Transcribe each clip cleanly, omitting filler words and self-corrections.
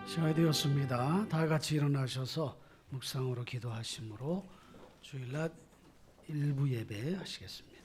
시간이 되었습니다. 다 같이 일어나셔서 묵상으로 기도하심으로 주일날 일부 예배 하시겠습니다.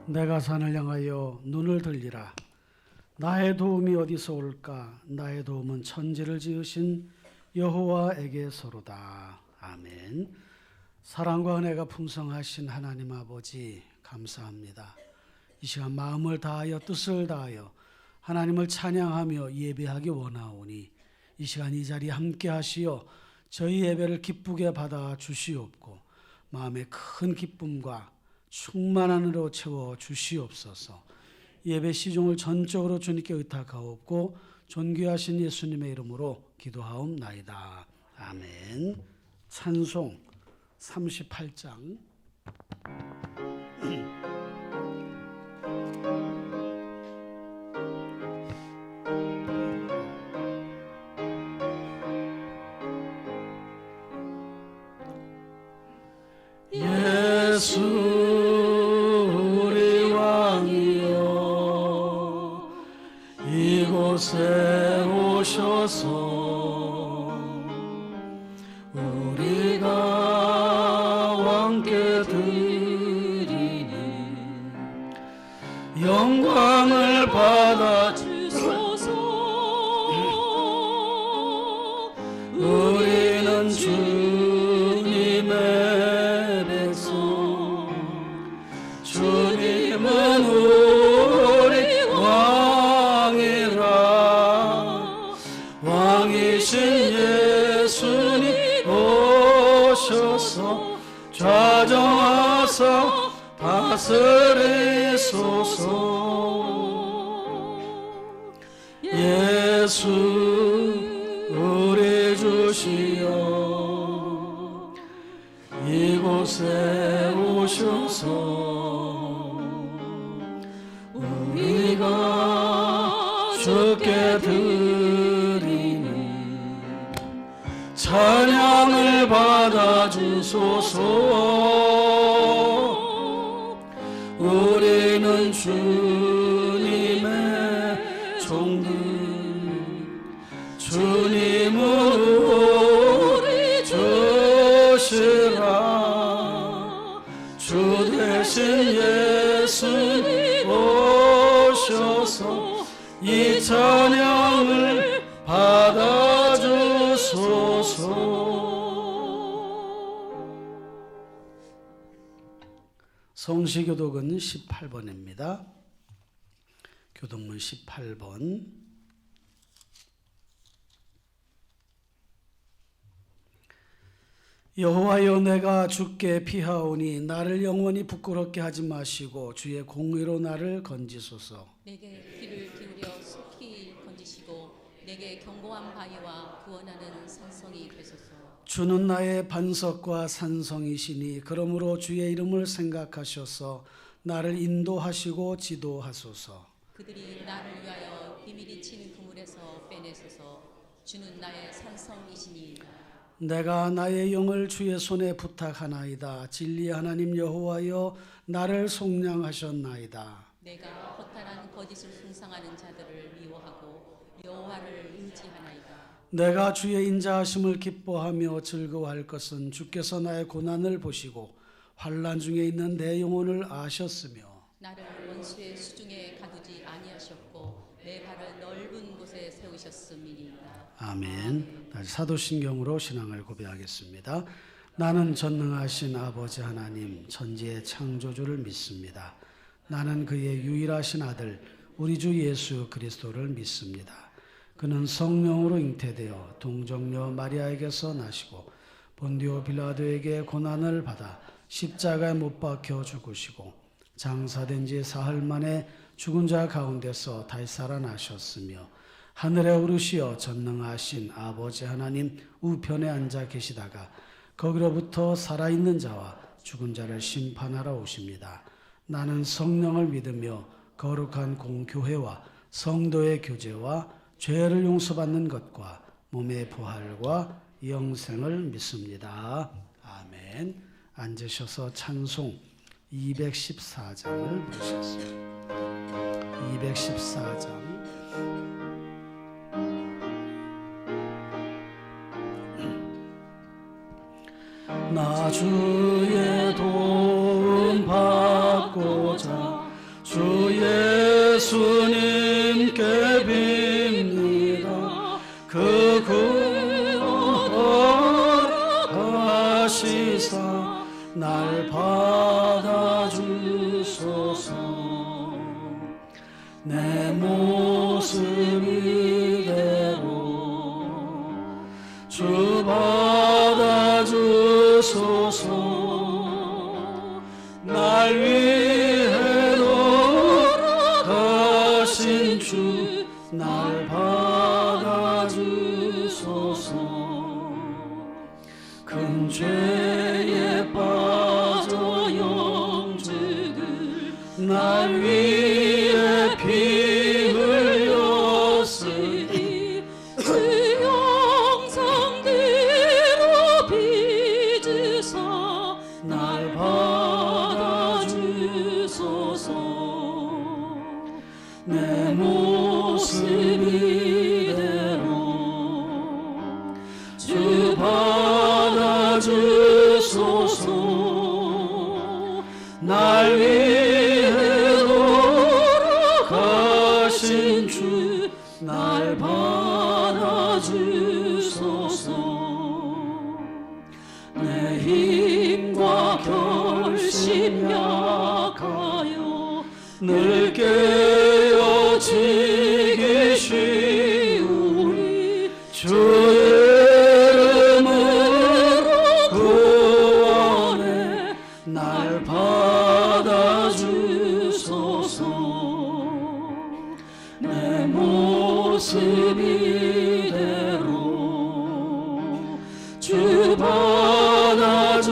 내가 산을 향하여 눈을 들리라. 나의 도움이 어디서 올까? 나의 도움은 천지를 지으신 여호와에게서로다. 아멘. 사랑과 은혜가 풍성하신 하나님 아버지 감사합니다. 이 시간 마음을 다하여 뜻을 다하여 하나님을 찬양하며 예배하기 원하오니 이 시간 이 자리에 함께 하시어 저희 예배를 기쁘게 받아 주시옵고 마음의 큰 기쁨과 충만한 은혜로 채워 주시옵소서. 예배 시종을 전적으로 주님께 의탁하옵고 존귀하신 예수님의 이름으로 기도하옵나이다. 아멘. 찬송 38장 예수 이곳에 오셔서 우리가 왕께 드리는 영광을 받아 주소서. 우리는 주님의 백성, 주님은 우리 왕이신 예수님 오셔서 좌정하사 다스리소서. 예수 우리 주시여 이곳에 오셔서 우리가 주께 드리는 찬양을 받아 주소서. 우리는 주님의 종들, 주님은 우리 주시라. 주 대신 예수님 오셔서 이 찬양을 받아 주소서. 성시교독은 18번입니다. 교독문 18번. 여호와여 내가 주께 피하오니 나를 영원히 부끄럽게 하지 마시고 주의 공의로 나를 건지소서. 내게 귀를 기울여 속히 건지시고 내게 견고한 바위와 구원하는 산성이 되소서. 주는 나의 반석과 산성이시니 그러므로 주의 이름을 생각하셔서 나를 인도하시고 지도하소서. 그들이 나를 위하여 비밀이 친 그물에서 빼내소서. 주는 나의 산성이시니 내가 나의 영을 주의 손에 부탁하나이다. 진리의 하나님 여호와여 나를 속량하셨나이다. 내가 허탄한 거짓을 숭상하는 자들을 미워하고 여호와를 의지하나이다. 내가 주의 인자하심을 기뻐하며 즐거워할 것은 주께서 나의 고난을 보시고 환난 중에 있는 내 영혼을 아셨으며 나를 원수의 수중에 가두지 아니하셨고 내 발을 넓은 곳에 세우셨음이니이다. 아멘. 다시 사도신경으로 신앙을 고백하겠습니다. 나는 전능하신 아버지 하나님 천지의 창조주를 믿습니다. 나는 그의 유일하신 아들 우리 주 예수 그리스도를 믿습니다. 그는 성령으로 잉태되어 동정녀 마리아에게서 나시고 본디오 빌라도에게 고난을 받아 십자가에 못 박혀 죽으시고 장사된 지 사흘 만에 죽은 자 가운데서 다시 살아나셨으며 하늘에 오르시어 전능하신 아버지 하나님 우편에 앉아 계시다가 거기로부터 살아있는 자와 죽은 자를 심판하러 오십니다. 나는 성령을 믿으며 거룩한 공교회와 성도의 교제와 죄를 용서받는 것과 몸의 부활과 영생을 믿습니다. 아멘. 앉으셔서 찬송 214장을 보셨습니다. 214장. 나 주의 도움 받고자 주 예수님께 빕니다. 그 구원하시사 날 받아주소서. 내 모습 이대로 주 받아주소서. 날 위해 돌아가신 주 날 받아주소서. 큰 죄에 빠져 영죽을 날 위해 피 흘렸으니 그 영상대로 빚으사 날 받아주소서. 내 모습 이대로 주 받아주소서. 날 위해 돌아가신 주 날 받아주소서. 내 힘과 결심 약하여 늘 깨어지기 쉬우니 주의 이름으로 구원해 날 받아주소서. 내 모습 이대로 주 받아주소서.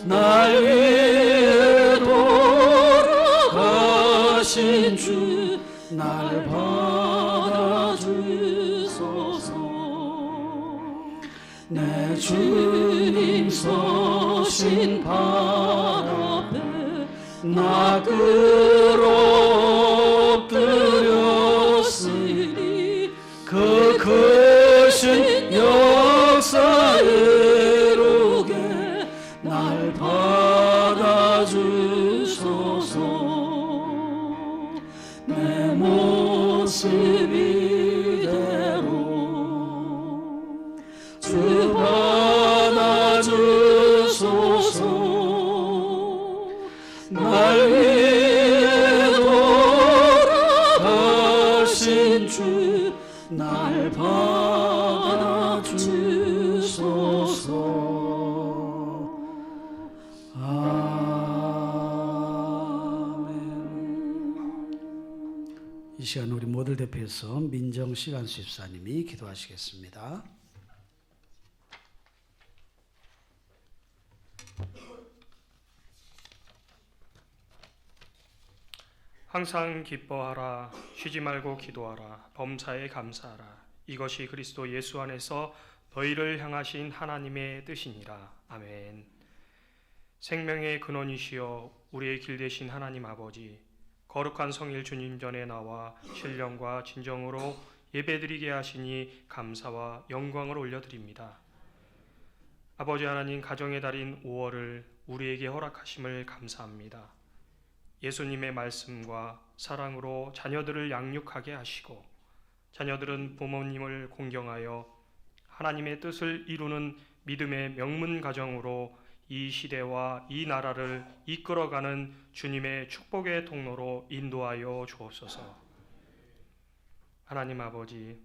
날 위해 돌아가신 주 날 받아주소서. 내 주님 서신 발 앞에 나 끌어 엎드렸으니 그 크신 역사 이루게 날 받아주소서. 내 모습 이대로 주 받아주소서. 날 위해 돌아가신 주 날 받아주소서. 아멘. 이 시간 우리 모두를 대표해서 민정식 안수집사님이 기도하시겠습니다. 항상 기뻐하라. 쉬지 말고 기도하라. 범사에 감사하라. 이것이 그리스도 예수 안에서 너희를 향하신 하나님의 뜻이니라. 아멘. 생명의 근원이시여 우리의 길 되신 하나님 아버지, 거룩한 성일 주님 전에 나와 신령과 진정으로 예배드리게 하시니 감사와 영광을 올려드립니다. 아버지 하나님, 가정의 달인 5월을 우리에게 허락하심을 감사합니다. 예수님의 말씀과 사랑으로 자녀들을 양육하게 하시고 자녀들은 부모님을 공경하여 하나님의 뜻을 이루는 믿음의 명문 가정으로 이 시대와 이 나라를 이끌어가는 주님의 축복의 통로로 인도하여 주옵소서. 하나님 아버지,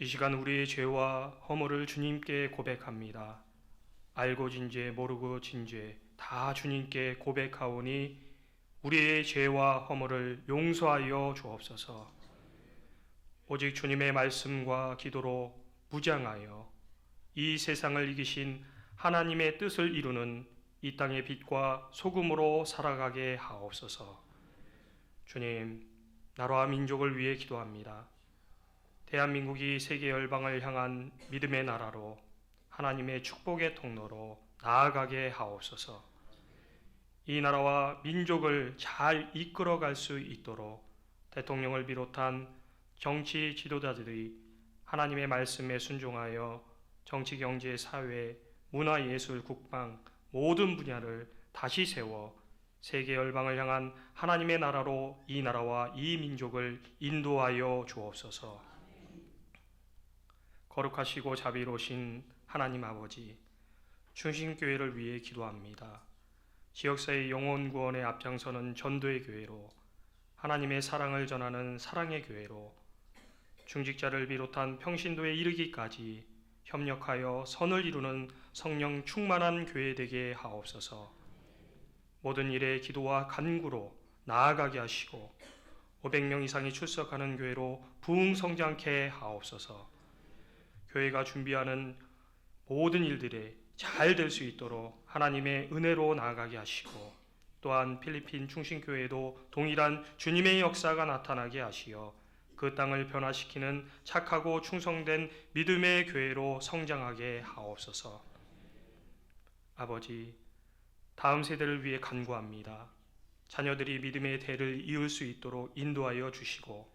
이 시간 우리의 죄와 허물을 주님께 고백합니다. 알고 진 죄, 모르고 진 죄 다 주님께 고백하오니 우리의 죄와 허물을 용서하여 주옵소서. 오직 주님의 말씀과 기도로 무장하여 이 세상을 이기신 하나님의 뜻을 이루는 이 땅의 빛과 소금으로 살아가게 하옵소서. 주님, 나라와 민족을 위해 기도합니다. 대한민국이 세계 열방을 향한 믿음의 나라로 하나님의 축복의 통로로 나아가게 하옵소서. 이 나라와 민족을 잘 이끌어갈 수 있도록 대통령을 비롯한 정치 지도자들이 하나님의 말씀에 순종하여 정치, 경제, 사회, 문화, 예술, 국방 모든 분야를 다시 세워 세계 열방을 향한 하나님의 나라로 이 나라와 이 민족을 인도하여 주옵소서. 거룩하시고 자비로우신 하나님 아버지, 충신교회를 위해 기도합니다. 지역사회 영혼 구원에 앞장서는 전도의 교회로, 하나님의 사랑을 전하는 사랑의 교회로, 중직자를 비롯한 평신도에 이르기까지 협력하여 선을 이루는 성령 충만한 교회 되게 하옵소서. 모든 일에 기도와 간구로 나아가게 하시고 500명 이상이 출석하는 교회로 부흥 성장케 하옵소서. 교회가 준비하는 모든 일들에 잘 될 수 있도록 하나님의 은혜로 나아가게 하시고, 또한 필리핀 충신교회도 동일한 주님의 역사가 나타나게 하시어 그 땅을 변화시키는 착하고 충성된 믿음의 교회로 성장하게 하옵소서. 아버지, 다음 세대를 위해 간구합니다. 자녀들이 믿음의 대를 이을 수 있도록 인도하여 주시고,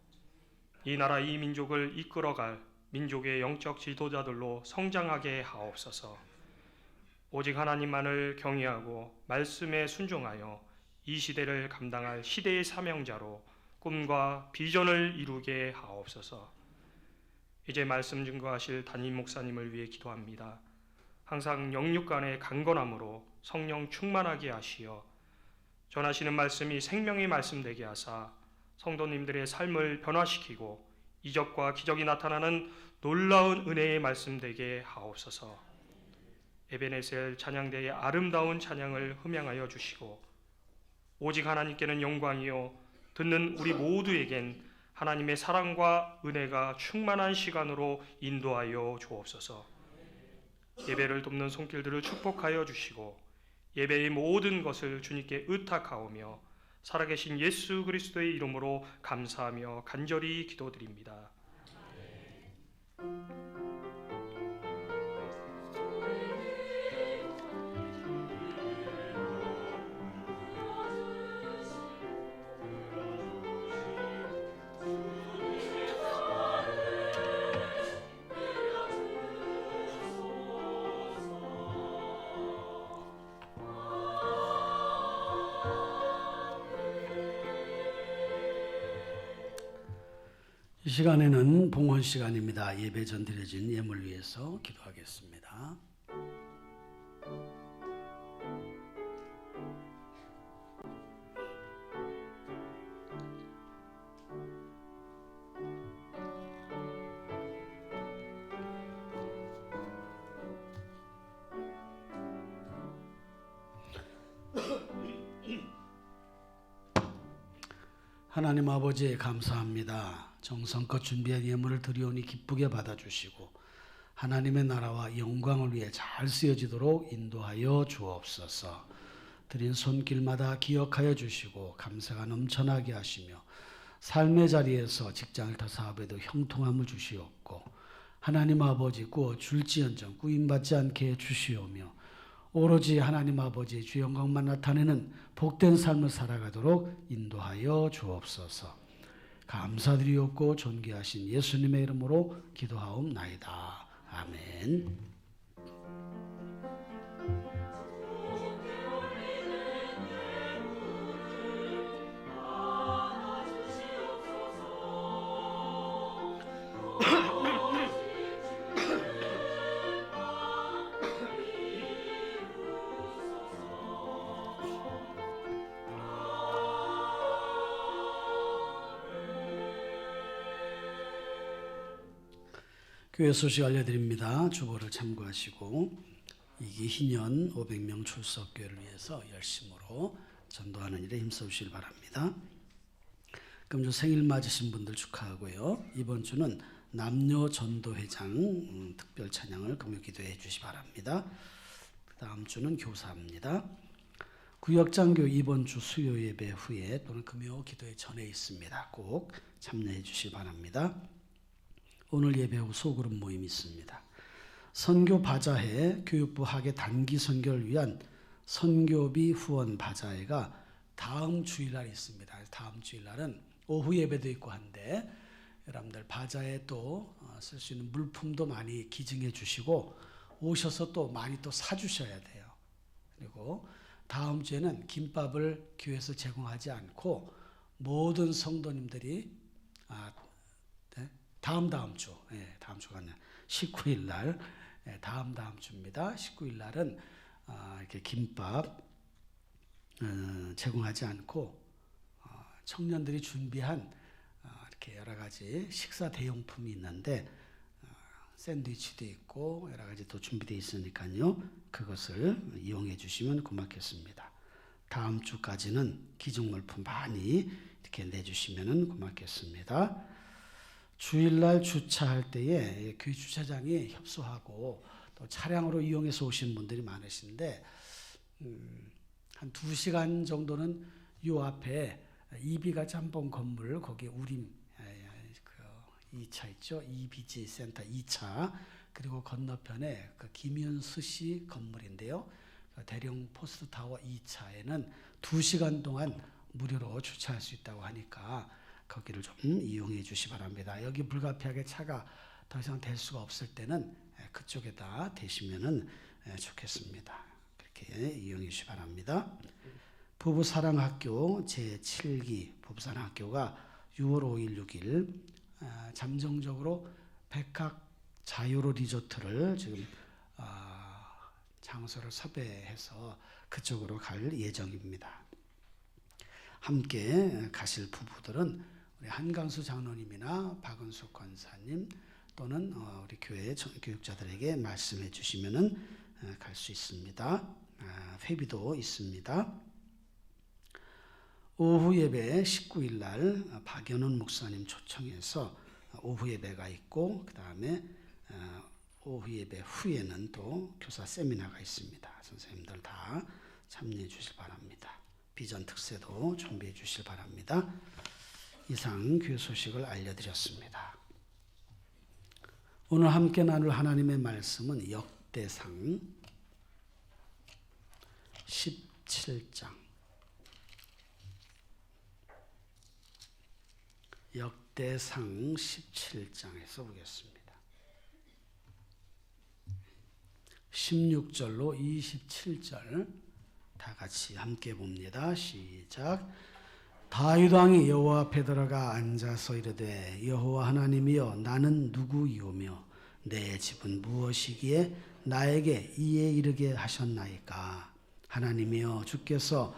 이 나라 이 민족을 이끌어갈 민족의 영적 지도자들로 성장하게 하옵소서. 오직 하나님만을 경외하고 말씀에 순종하여 이 시대를 감당할 시대의 사명자로 꿈과 비전을 이루게 하옵소서. 이제 말씀 증거하실 담임 목사님을 위해 기도합니다. 항상 영육간의 강건함으로 성령 충만하게 하시어 전하시는 말씀이 생명의 말씀 되게 하사 성도님들의 삶을 변화시키고 이적과 기적이 나타나는 놀라운 은혜의 말씀 되게 하옵소서. 에베네셀 찬양대의 아름다운 찬양을 흠양하여 주시고, 오직 하나님께는 영광이요 듣는 우리 모두에겐 하나님의 사랑과 은혜가 충만한 시간으로 인도하여 주옵소서. 예배를 돕는 손길들을 축복하여 주시고 예배의 모든 것을 주님께 의탁하오며 살아계신 예수 그리스도의 이름으로 감사하며 간절히 기도드립니다. 이 시간에는 봉헌 시간입니다. 예배 전 드려진 예물 위해서 기도하겠습니다. 하나님 아버지 감사합니다. 정성껏 준비한 예물을 드리오니 기쁘게 받아주시고 하나님의 나라와 영광을 위해 잘 쓰여지도록 인도하여 주옵소서. 드린 손길마다 기억하여 주시고 감사가 넘쳐나게 하시며 삶의 자리에서 직장일터 사업에도 형통함을 주시옵고 하나님 아버지 꾸어 줄지언정 꾸임받지 않게 해주시오며 오로지 하나님 아버지의 주 영광만 나타내는 복된 삶을 살아가도록 인도하여 주옵소서. 감사드리옵고 존귀하신 예수님의 이름으로 기도하옵나이다. 아멘. 교회 소식 알려드립니다. 주보를 참고하시고 이기 희년 500명 출석교회를 위해서 열심으로 전도하는 일에 힘써주시길 바랍니다. 금주 생일 맞으신 분들 축하하고요. 이번 주는 남녀 전도회장 특별 찬양을 금요 기도해 주시 바랍니다. 다음 주는 교사입니다. 구역장교 이번 주 수요 예배 후에 또는 금요 기도회 전에 있습니다. 꼭 참여해 주시 바랍니다. 오늘 예배 후 소그룹 모임이 있습니다. 선교 바자회 교육부 학예 단기 선교를 위한 선교비 후원 바자회가 다음 주일날 있습니다. 다음 주일날은 오후 예배도 있고 한데 여러분들 바자회 또 쓸 수 있는 물품도 많이 기증해 주시고 오셔서 또 많이 또 사주셔야 돼요. 그리고 다음 주에는 김밥을 교회에서 제공하지 않고 모든 성도님들이 다음 주가 아니라 19일 날 다음 주입니다. 19일 날은 이렇게 김밥 제공하지 않고 청년들이 준비한 이렇게 여러 가지 식사 대용품이 있는데 샌드위치도 있고 여러 가지 또 준비되어 있으니까요. 그것을 이용해 주시면 고맙겠습니다. 다음 주까지는 기증물품 많이 이렇게 내주시면 고맙겠습니다. 주일날 주차할 때에 교회 주차장이 협소하고 또 차량으로 이용해서 오신 분들이 많으신데 한 2시간 정도는 요 앞에 이비가 짬뽕 건물 거기 우림 2차 있죠. 이비지 센터 2차 그리고 건너편에 그 김윤수 씨 건물인데요. 대령 포스트타워 2차에는 2시간 동안 무료로 주차할 수 있다고 하니까 거기를 좀 이용해 주시 바랍니다. 여기 불가피하게 차가 더 이상 댈 수가 없을 때는 그쪽에다 대시면은 좋겠습니다. 그렇게 이용해 주시 바랍니다. 부부사랑학교 제7기 부부사랑학교가 6월 5일 6일 잠정적으로 백학 자유로 리조트를 지금 장소를 섭외해서 그쪽으로 갈 예정입니다. 함께 가실 부부들은 우리 한강수 장로님이나 박은숙 권사님 또는 우리 교회 교육자들에게 말씀해 주시면은 갈 수 있습니다. 회비도 있습니다. 오후 예배 19일 날 박연훈 목사님 초청해서 오후 예배가 있고 그 다음에 오후 예배 후에는 또 교사 세미나가 있습니다. 선생님들 다 참여해 주실 바랍니다. 비전 특세도 준비해 주실 바랍니다. 이상 교회 소식을 알려드렸습니다. 오늘 함께 나눌 하나님의 말씀은 역대상 17장 역대상 17장에서 보겠습니다. 16절로 27절 다 같이 함께 봅니다. 시작. 다윗 왕이 여호와 앞에 들어가 앉아서 이르되 여호와 하나님이여 나는 누구이오며 내 집은 무엇이기에 나에게 이에 이르게 하셨나이까. 하나님이여 주께서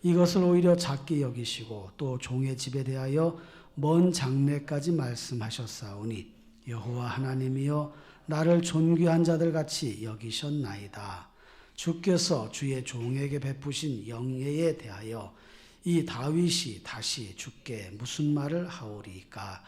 이것을 오히려 작게 여기시고 또 종의 집에 대하여 먼 장래까지 말씀하셨사오니 여호와 하나님이여 나를 존귀한 자들 같이 여기셨나이다. 주께서 주의 종에게 베푸신 영예에 대하여 이 다윗이 다시 주께 무슨 말을 하오리까.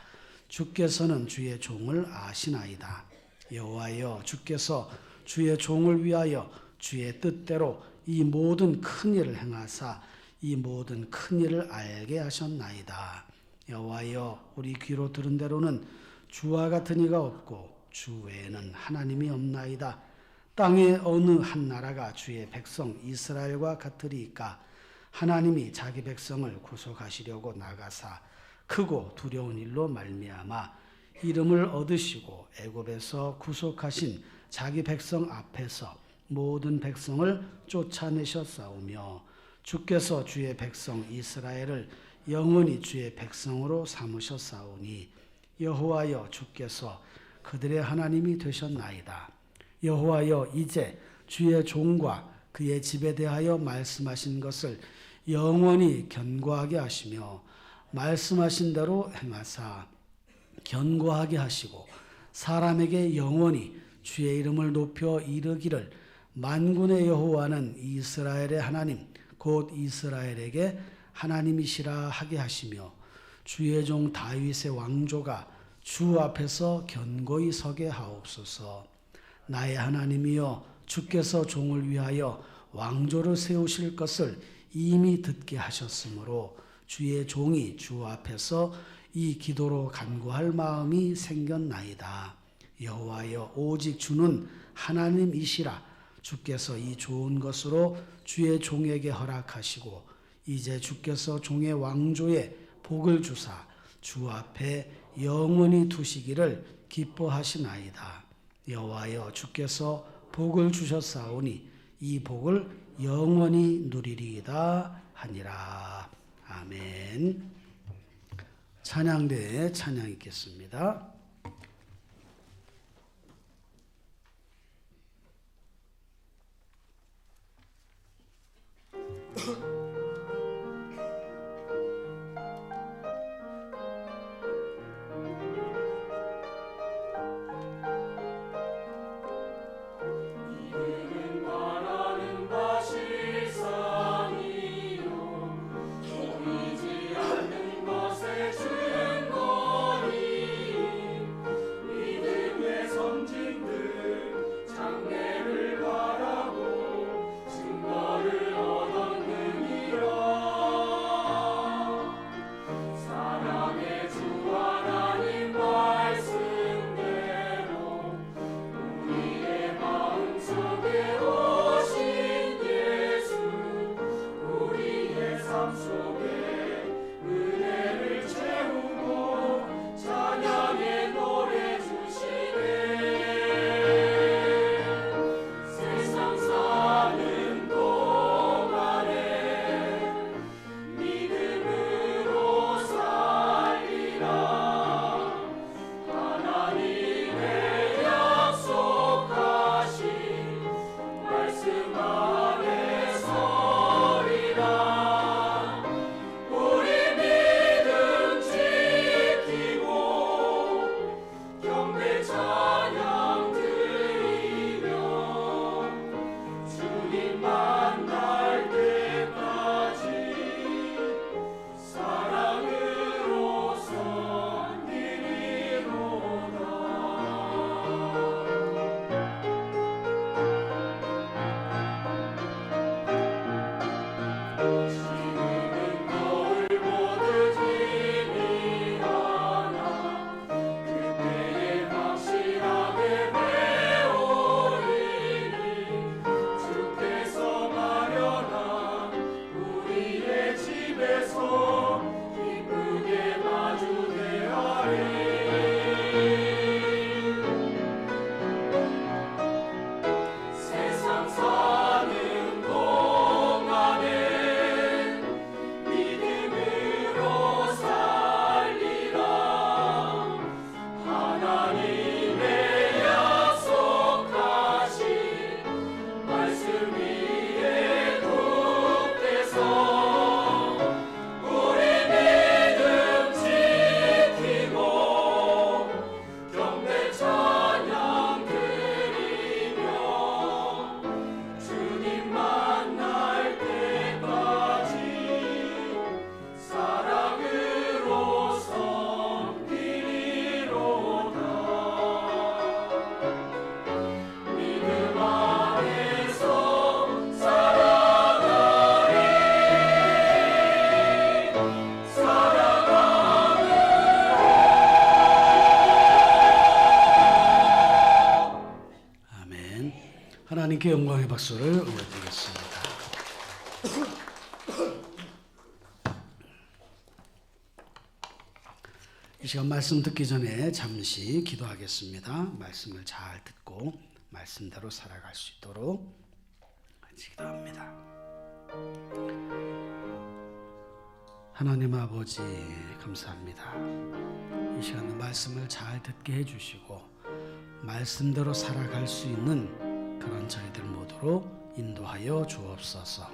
주께서는 주의 종을 아시나이다. 여호와여 주께서 주의 종을 위하여 주의 뜻대로 이 모든 큰 일을 행하사 이 모든 큰 일을 알게 하셨나이다. 여호와여 우리 귀로 들은 대로는 주와 같은 이가 없고 주 외에는 하나님이 없나이다. 땅의 어느 한 나라가 주의 백성 이스라엘과 같으리까. 하나님이 자기 백성을 구속하시려고 나가사 크고 두려운 일로 말미암아 이름을 얻으시고 애굽에서 구속하신 자기 백성 앞에서 모든 백성을 쫓아내셨사오며 주께서 주의 백성 이스라엘을 영원히 주의 백성으로 삼으셨사오니 여호와여 주께서 그들의 하나님이 되셨나이다. 여호와여 이제 주의 종과 그의 집에 대하여 말씀하신 것을 영원히 견고하게 하시며 말씀하신 대로 행하사 견고하게 하시고 사람에게 영원히 주의 이름을 높여 이르기를 만군의 여호와는 이스라엘의 하나님 곧 이스라엘에게 하나님이시라 하게 하시며 주의 종 다윗의 왕조가 주 앞에서 견고히 서게 하옵소서. 나의 하나님이여, 주께서 종을 위하여 왕조를 세우실 것을 이미 듣게 하셨으므로 주의 종이 주 앞에서 이 기도로 간구할 마음이 생겼나이다. 여호와여, 오직 주는 하나님이시라. 주께서 이 좋은 것으로 주의 종에게 허락하시고 이제 주께서 종의 왕조에 복을 주사 주 앞에 영원히 두시기를 기뻐하시나이다. 여호와여, 주께서 복을 주셨사오니 이 복을 영원히 누리리이다 하니라. 아멘. 찬양대에 찬양 있겠습니다. 하나님께 영광의 박수를 올려드리겠습니다. 이 시간 말씀 듣기 전에 잠시 기도하겠습니다. 말씀을 잘 듣고 말씀대로 살아갈 수 있도록 같이 기도합니다. 하나님 아버지 감사합니다. 이 시간에 말씀을 잘 듣게 해주시고 말씀대로 살아갈 수 있는 그런 저희들 모두로 인도하여 주옵소서.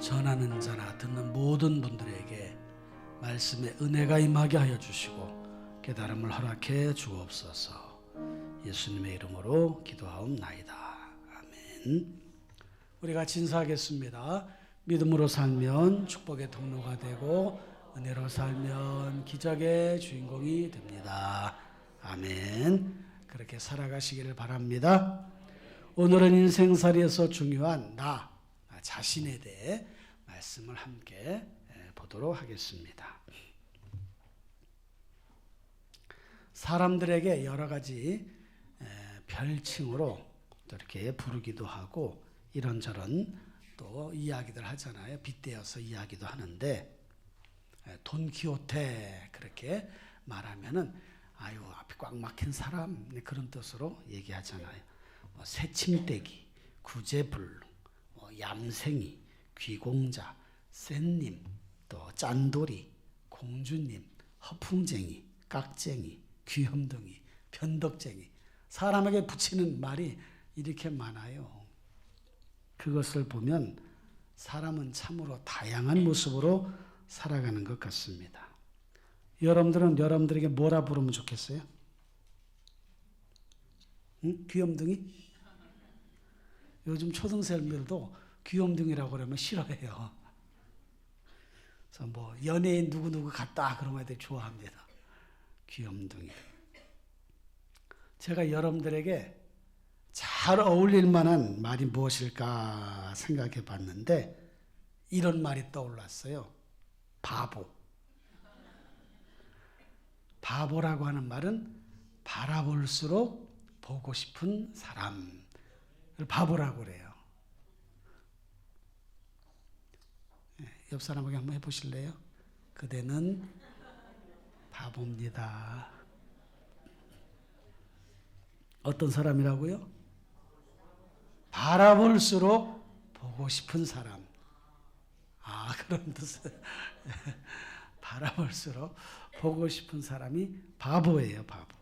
전하는 자나 듣는 모든 분들에게 말씀의 은혜가 임하게 하여 주시고 깨달음을 허락해 주옵소서. 예수님의 이름으로 기도하옵나이다. 아멘. 우리 같이 인사하겠습니다. 믿음으로 살면 축복의 통로가 되고 은혜로 살면 기적의 주인공이 됩니다. 아멘. 그렇게 살아가시기를 바랍니다. 오늘은 인생살이에서 중요한 나 자신에 대해 말씀을 함께 보도록 하겠습니다. 사람들에게 여러 가지 별칭으로 또 이렇게 부르기도 하고 이런저런 또 이야기들 하잖아요. 빗대어서 이야기도 하는데 돈키호테 그렇게 말하면은 아유 앞이 꽉 막힌 사람 그런 뜻으로 얘기하잖아요. 새침대기, 구제불능, 얌생이, 귀공자, 센님, 또 짠돌이, 공주님, 허풍쟁이, 깍쟁이, 귀염둥이, 변덕쟁이 사람에게 붙이는 말이 이렇게 많아요. 그것을 보면 사람은 참으로 다양한 모습으로 살아가는 것 같습니다. 여러분들은 여러분들에게 뭐라 부르면 좋겠어요? 응? 귀염둥이? 요즘 초등생들도 귀염둥이라고 그러면 싫어해요. 그래서 뭐 연예인 누구누구 같다 그러면 애들이 좋아합니다. 귀염둥이. 제가 여러분들에게 잘 어울릴 만한 말이 무엇일까 생각해 봤는데 이런 말이 떠올랐어요. 바보. 바보라고 하는 말은 바라볼수록 보고 싶은 사람을 바보라고 그래요. 옆 사람에게 한번 해보실래요? 그대는 바보입니다. 어떤 사람이라고요? 바라볼수록 보고 싶은 사람. 아, 그런 뜻은 바라볼수록 보고 싶은 사람이 바보예요, 바보.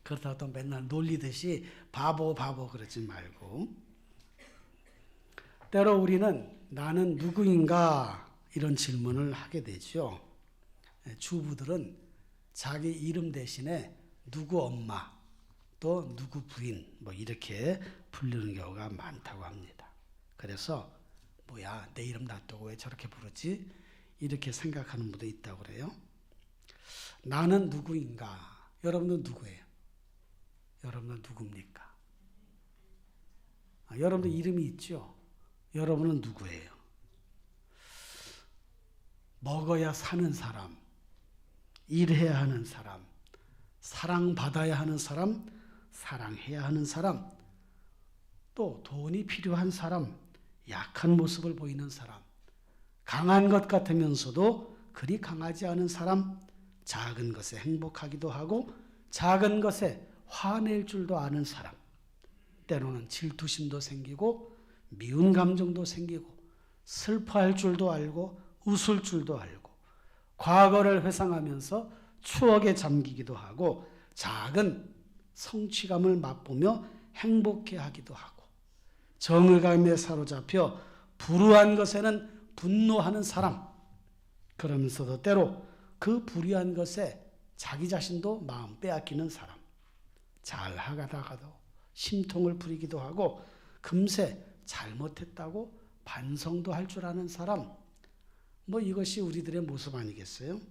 그렇다고 또 맨날 놀리듯이 바보 그러지 말고. 때로 우리는 나는 누구인가 이런 질문을 하게 되죠. 주부들은 자기 이름 대신에 누구 엄마 또 누구 부인 뭐 이렇게 부르는 경우가 많다고 합니다. 그래서 뭐야 내 이름 놔두고 왜 저렇게 부르지? 이렇게 생각하는 분도 있다고 그래요. 나는 누구인가? 여러분은 누구예요? 여러분은 누굽니까? 여러분도 이름이 있죠? 여러분은 누구예요? 먹어야 사는 사람, 일해야 하는 사람, 사랑받아야 하는 사람, 사랑해야 하는 사람, 또 돈이 필요한 사람, 약한 모습을 보이는 사람, 강한 것 같으면서도 그리 강하지 않은 사람, 작은 것에 행복하기도 하고 작은 것에 화낼 줄도 아는 사람, 때로는 질투심도 생기고 미운 감정도 생기고 슬퍼할 줄도 알고 웃을 줄도 알고 과거를 회상하면서 추억에 잠기기도 하고 작은 성취감을 맛보며 행복해하기도 하고 정의감에 사로잡혀 불우한 것에는 분노하는 사람, 그러면서도 때로 그 불의한 것에 자기 자신도 마음 빼앗기는 사람, 잘 하다가도 심통을 부리기도 하고 금세 잘못했다고 반성도 할 줄 아는 사람, 뭐 이것이 우리들의 모습 아니겠어요?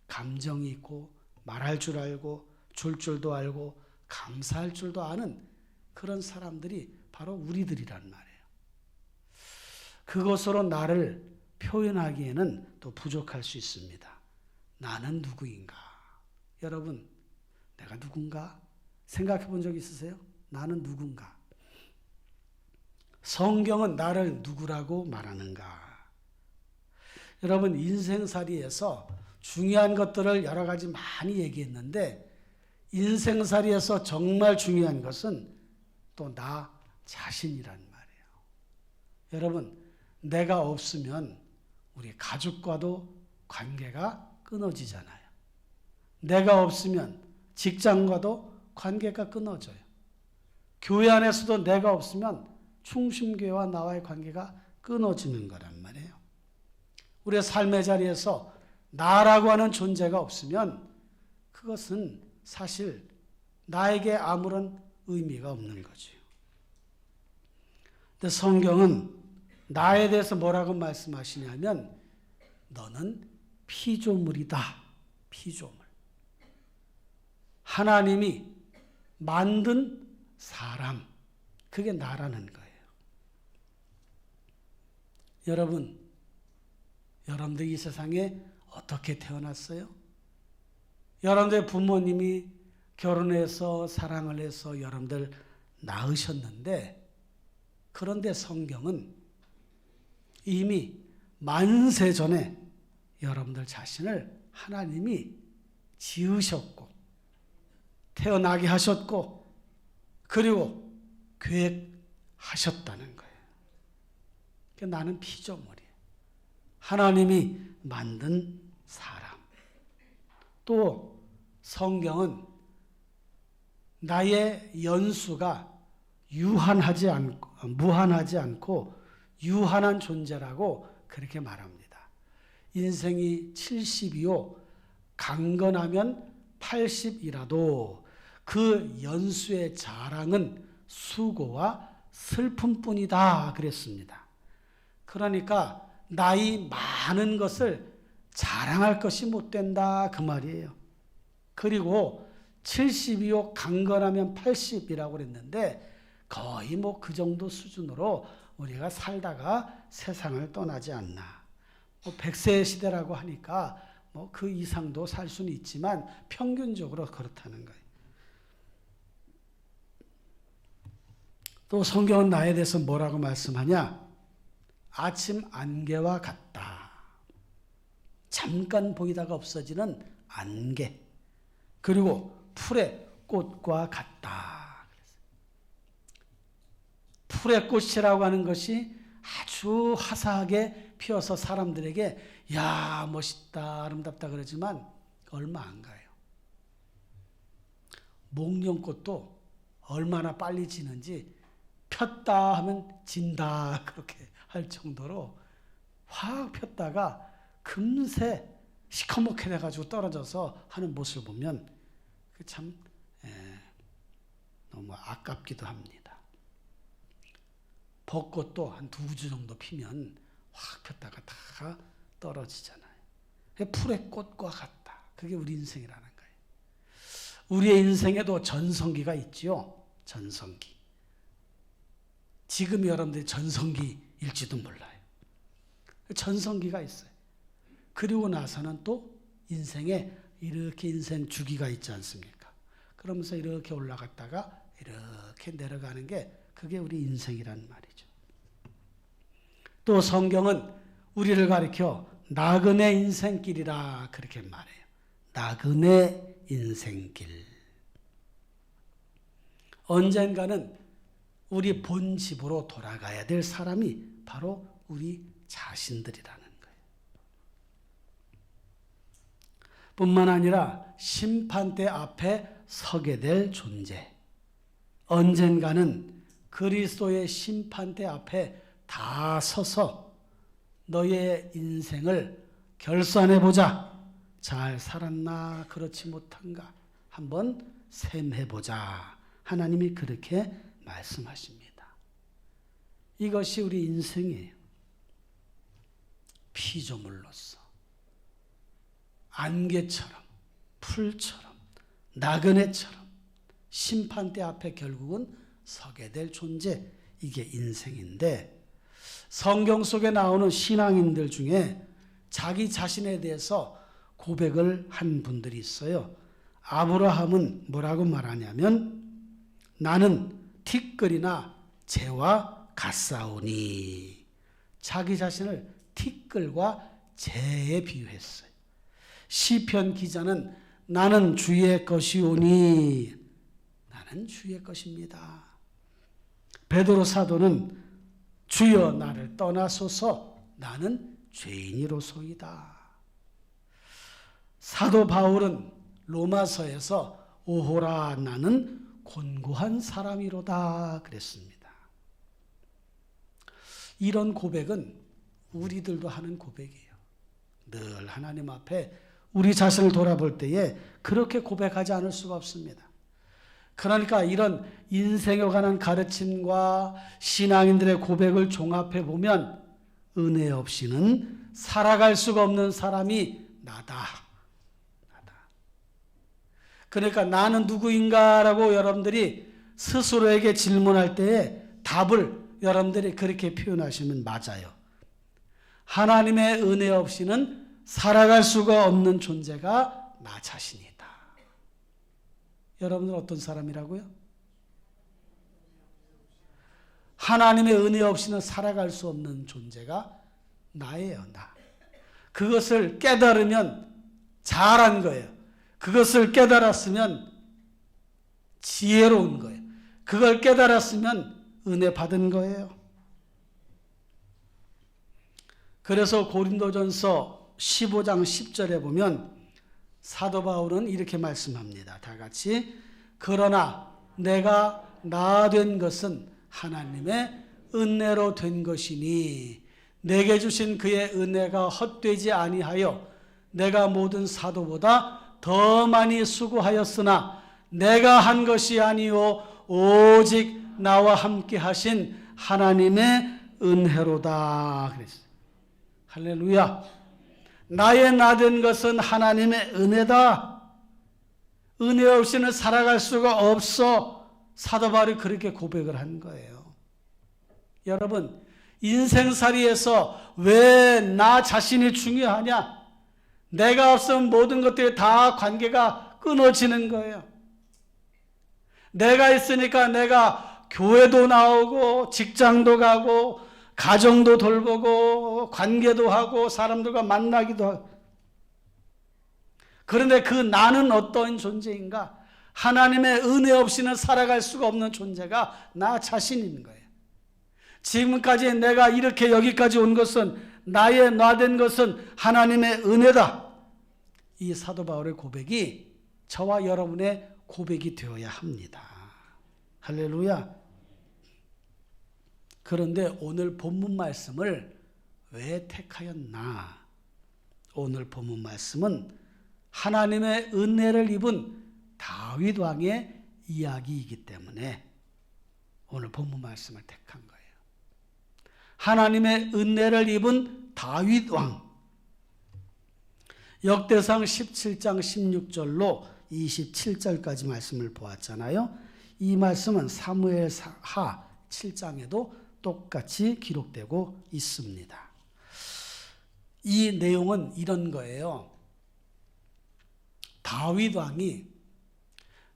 감정이 있고 말할 줄 알고 줄 줄도 알고 감사할 줄도 아는 그런 사람들이 바로 우리들이란 말이에요. 그것으로 나를 표현하기에는 또 부족할 수 있습니다. 나는 누구인가? 여러분, 내가 누군가? 생각해 본 적 있으세요? 나는 누군가? 성경은 나를 누구라고 말하는가? 여러분, 인생살이에서 중요한 것들을 여러 가지 많이 얘기했는데 인생살이에서 정말 중요한 것은 또 나 자신이란 말이에요. 여러분, 내가 없으면 우리 가족과도 관계가 끊어지잖아요. 내가 없으면 직장과도 관계가 끊어져요. 교회 안에서도 내가 없으면 충심교회와 나와의 관계가 끊어지는 거란 말이에요. 우리의 삶의 자리에서 나라고 하는 존재가 없으면 그것은 사실 나에게 아무런 의미가 없는 거죠. 근데 성경은 나에 대해서 뭐라고 말씀하시냐면 너는 피조물이다. 피조물. 하나님이 만든 사람. 그게 나라는 거예요. 여러분들 이 세상에 어떻게 태어났어요? 여러분들 부모님이 결혼해서 사랑을 해서 여러분들 낳으셨는데, 그런데 성경은 이미 만세 전에 여러분들 자신을 하나님이 지으셨고 태어나게 하셨고 그리고 계획하셨다는 거예요. 그러니까 나는 피조물이에요. 하나님이 만든 사람. 또 성경은 나의 연수가 무한하지 않고 유한한 존재라고 그렇게 말합니다. 인생이 70이요 강건하면 80이라도 그 연수의 자랑은 수고와 슬픔뿐이다 그랬습니다. 그러니까 나이 많은 것을 자랑할 것이 못 된다 그 말이에요. 그리고 70이요 강건하면 80이라고 그랬는데 거의 뭐 그 정도 수준으로 우리가 살다가 세상을 떠나지 않나. 100세 시대라고 하니까 뭐 그 이상도 살 수는 있지만 평균적으로 그렇다는 거예요. 또 성경은 나에 대해서 뭐라고 말씀하냐? 아침 안개와 같다. 잠깐 보이다가 없어지는 안개. 그리고 풀의 꽃과 같다. 풀의 꽃이라고 하는 것이 아주 화사하게 피어서 사람들에게 야 멋있다 아름답다 그러지만 얼마 안 가요. 목련꽃도 얼마나 빨리 지는지 폈다 하면 진다 그렇게 할 정도로 확 폈다가 금세 시커멓게 돼가지고 떨어져서 하는 모습을 보면 참 너무 아깝기도 합니다. 벚꽃도 한 2주 정도 피면 확 폈다가 다 떨어지잖아요. 풀의 꽃과 같다. 그게 우리 인생이라는 거예요. 우리의 인생에도 전성기가 있지요. 전성기. 지금 여러분들이 전성기일지도 몰라요. 전성기가 있어요. 그리고 나서는 또 인생에 이렇게 인생 주기가 있지 않습니까? 그러면서 이렇게 올라갔다가 이렇게 내려가는 게 그게 우리 인생이란 말이죠. 또 성경은 우리를 가리켜 나그네 인생길이라 그렇게 말해요. 나그네 인생길. 언젠가는 우리 본 집으로 돌아가야 될 사람이 바로 우리 자신들이라는 거예요. 뿐만 아니라 심판대 앞에 서게 될 존재. 언젠가는 그리스도의 심판대 앞에 다 서서 너의 인생을 결산해보자. 잘 살았나 그렇지 못한가 한번 셈해보자. 하나님이 그렇게 말씀하십니다. 이것이 우리 인생이에요. 피조물로서 안개처럼 풀처럼 나그네처럼 심판대 앞에 결국은 서게 될 존재, 이게 인생인데 성경 속에 나오는 신앙인들 중에 자기 자신에 대해서 고백을 한 분들이 있어요. 아브라함은 뭐라고 말하냐면 나는 티끌이나 재와 같사오니. 자기 자신을 티끌과 재에 비유했어요. 시편 기자는 나는 주의 것이오니. 나는 주의 것입니다. 베드로 사도는 주여 나를 떠나소서 나는 죄인이로소이다. 사도 바울은 로마서에서 오호라 나는 곤고한 사람이로다 그랬습니다. 이런 고백은 우리들도 하는 고백이에요. 늘 하나님 앞에 우리 자신을 돌아볼 때에 그렇게 고백하지 않을 수가 없습니다. 그러니까 이런 인생에 관한 가르침과 신앙인들의 고백을 종합해 보면 은혜 없이는 살아갈 수가 없는 사람이 나다. 그러니까 나는 누구인가라고 여러분들이 스스로에게 질문할 때에 답을 여러분들이 그렇게 표현하시면 맞아요. 하나님의 은혜 없이는 살아갈 수가 없는 존재가 나 자신이다. 여러분은 어떤 사람이라고요? 하나님의 은혜 없이는 살아갈 수 없는 존재가 나예요, 나. 그것을 깨달으면 잘한 거예요. 그것을 깨달았으면 지혜로운 거예요. 그걸 깨달았으면 은혜 받은 거예요. 그래서 고린도전서 15장 10절에 보면 사도 바울은 이렇게 말씀합니다. 다 같이. 그러나 내가 나 된 것은 하나님의 은혜로 된 것이니 내게 주신 그의 은혜가 헛되지 아니하여 내가 모든 사도보다 더 많이 수고하였으나 내가 한 것이 아니요 오직 나와 함께 하신 하나님의 은혜로다 그랬어요. 할렐루야. 나의 나 된 것은 하나님의 은혜다. 은혜 없이는 살아갈 수가 없어. 사도 바울이 그렇게 고백을 한 거예요. 여러분, 인생살이에서 왜 나 자신이 중요하냐? 내가 없으면 모든 것들이 다 관계가 끊어지는 거예요. 내가 있으니까 내가 교회도 나오고 직장도 가고 가정도 돌보고 관계도 하고 사람들과 만나기도 하고. 그런데 그 나는 어떤 존재인가? 하나님의 은혜 없이는 살아갈 수가 없는 존재가 나 자신인 거예요. 지금까지 내가 이렇게 여기까지 온 것은 나의 나 된 것은 하나님의 은혜다. 이 사도 바울의 고백이 저와 여러분의 고백이 되어야 합니다. 할렐루야. 그런데 오늘 본문 말씀을 왜 택하였나? 오늘 본문 말씀은 하나님의 은혜를 입은 다윗 왕의 이야기이기 때문에 오늘 본문 말씀을 택한 거예요. 하나님의 은혜를 입은 다윗 왕. 역대상 17장 16절로 27절까지 말씀을 보았잖아요. 이 말씀은 사무엘하 7장에도 똑같이 기록되고 있습니다. 이 내용은 이런 거예요. 다윗 왕이